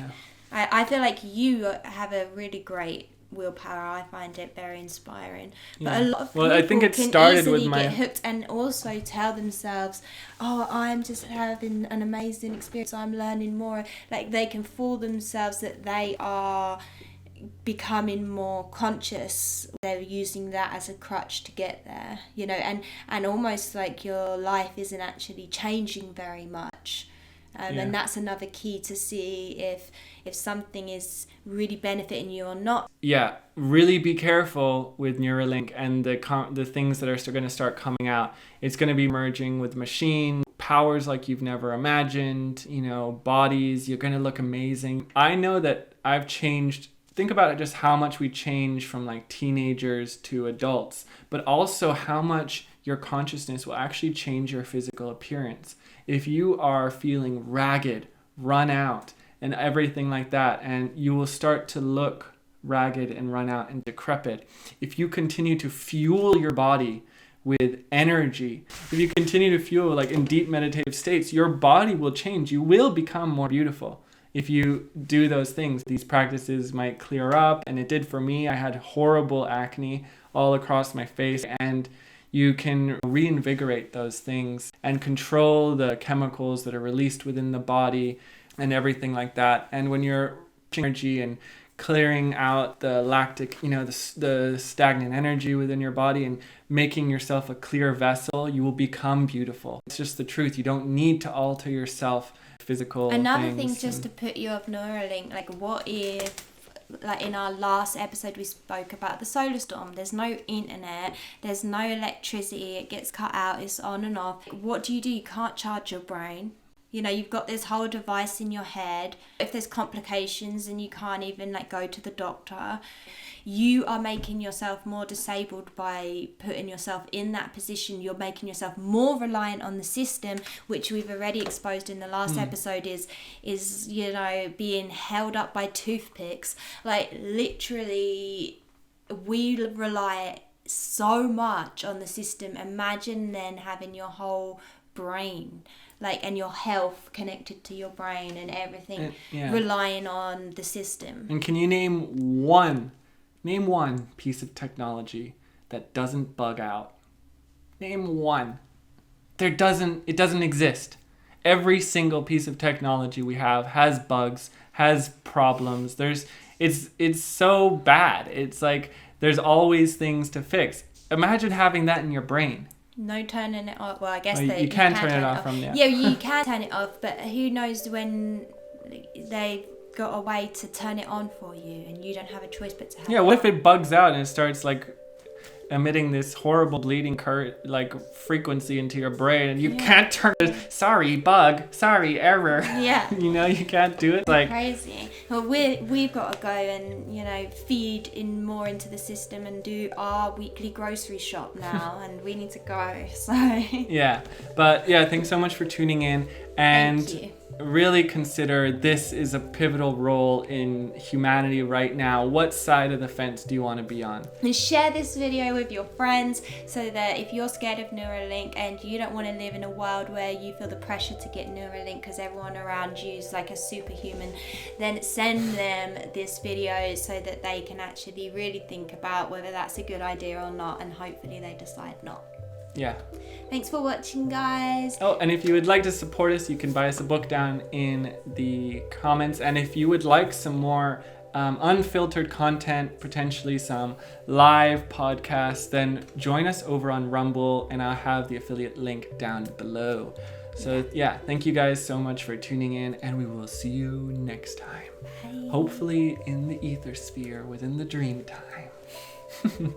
I feel like you have a really great willpower. I find it very inspiring. But a lot of people I think it started easily with my get hooked and also tell themselves, oh, I'm just having an amazing experience, I'm learning more. Like they can fool themselves that they are becoming more conscious. They're using that as a crutch to get there, you know, and almost like your life isn't actually changing very much. And that's another key to see if something is really benefiting you or not. Yeah, really be careful with Neuralink and the things that are going to start coming out. It's going to be merging with machine powers like you've never imagined, you know, bodies. You're going to look amazing. I know that I've changed. Think about it, just how much we change from like teenagers to adults, but also how much your consciousness will actually change your physical appearance. If you are feeling ragged, run out, and everything like that, and you will start to look ragged and run out and decrepit. If you continue to fuel your body with energy, if you continue to fuel like in deep meditative states, your body will change. You will become more beautiful. If you do those things, these practices might clear up, and it did for me. I had horrible acne all across my face, and you can reinvigorate those things and control the chemicals that are released within the body and everything like that. And when you're energy and clearing out the lactic, you know, the stagnant energy within your body and making yourself a clear vessel, you will become beautiful. It's just the truth. You don't need to alter yourself, physical Another things. thing, just to put you off Neuralink, like what if, like in our last episode we spoke about the solar storm, there's no internet, there's no electricity, it gets cut out, it's on and off. What do? You can't charge your brain. You know, you've got this whole device in your head. If there's complications and you can't even like go to the doctor, you are making yourself more disabled by putting yourself in that position. You're making yourself more reliant on the system, which we've already exposed in the last episode is, you know, being held up by toothpicks. Like literally, we rely so much on the system. Imagine then having your whole brain, like, and your health connected to your brain and everything relying on the system. And can you name one piece of technology that doesn't bug out? Name one. It doesn't exist. Every single piece of technology we have has bugs, has problems. It's so bad. It's like there's always things to fix. Imagine having that in your brain. No turning it off. Well, I guess you can turn it off from there. Yeah, you can turn it off, but who knows when they've got a way to turn it on for you and you don't have a choice but to have it. What if it bugs out and it starts like emitting this horrible bleeding current, like frequency into your brain, and you can't turn it. Sorry, bug. Sorry, error. Yeah. You know, you can't do it. Like crazy. Well, we've got to go and, you know, feed in more into the system and do our weekly grocery shop now, and we need to go. So. Yeah, but yeah, thanks so much for tuning in, and thank you. Really consider this is a pivotal role in humanity right now. What side of the fence do you want to be on? And share this video with your friends so that if you're scared of Neuralink and you don't want to live in a world where you feel the pressure to get Neuralink because everyone around you is like a superhuman, then send them this video so that they can actually really think about whether that's a good idea or not, and hopefully they decide not. Yeah. Thanks for watching, guys. Oh, and if you would like to support us, you can buy us a book down in the comments. And if you would like some more unfiltered content, potentially some live podcasts, then join us over on Rumble, and I'll have the affiliate link down below. So yeah, thank you guys so much for tuning in, and we will see you next time. Bye. Hopefully in the ether sphere within the dream time.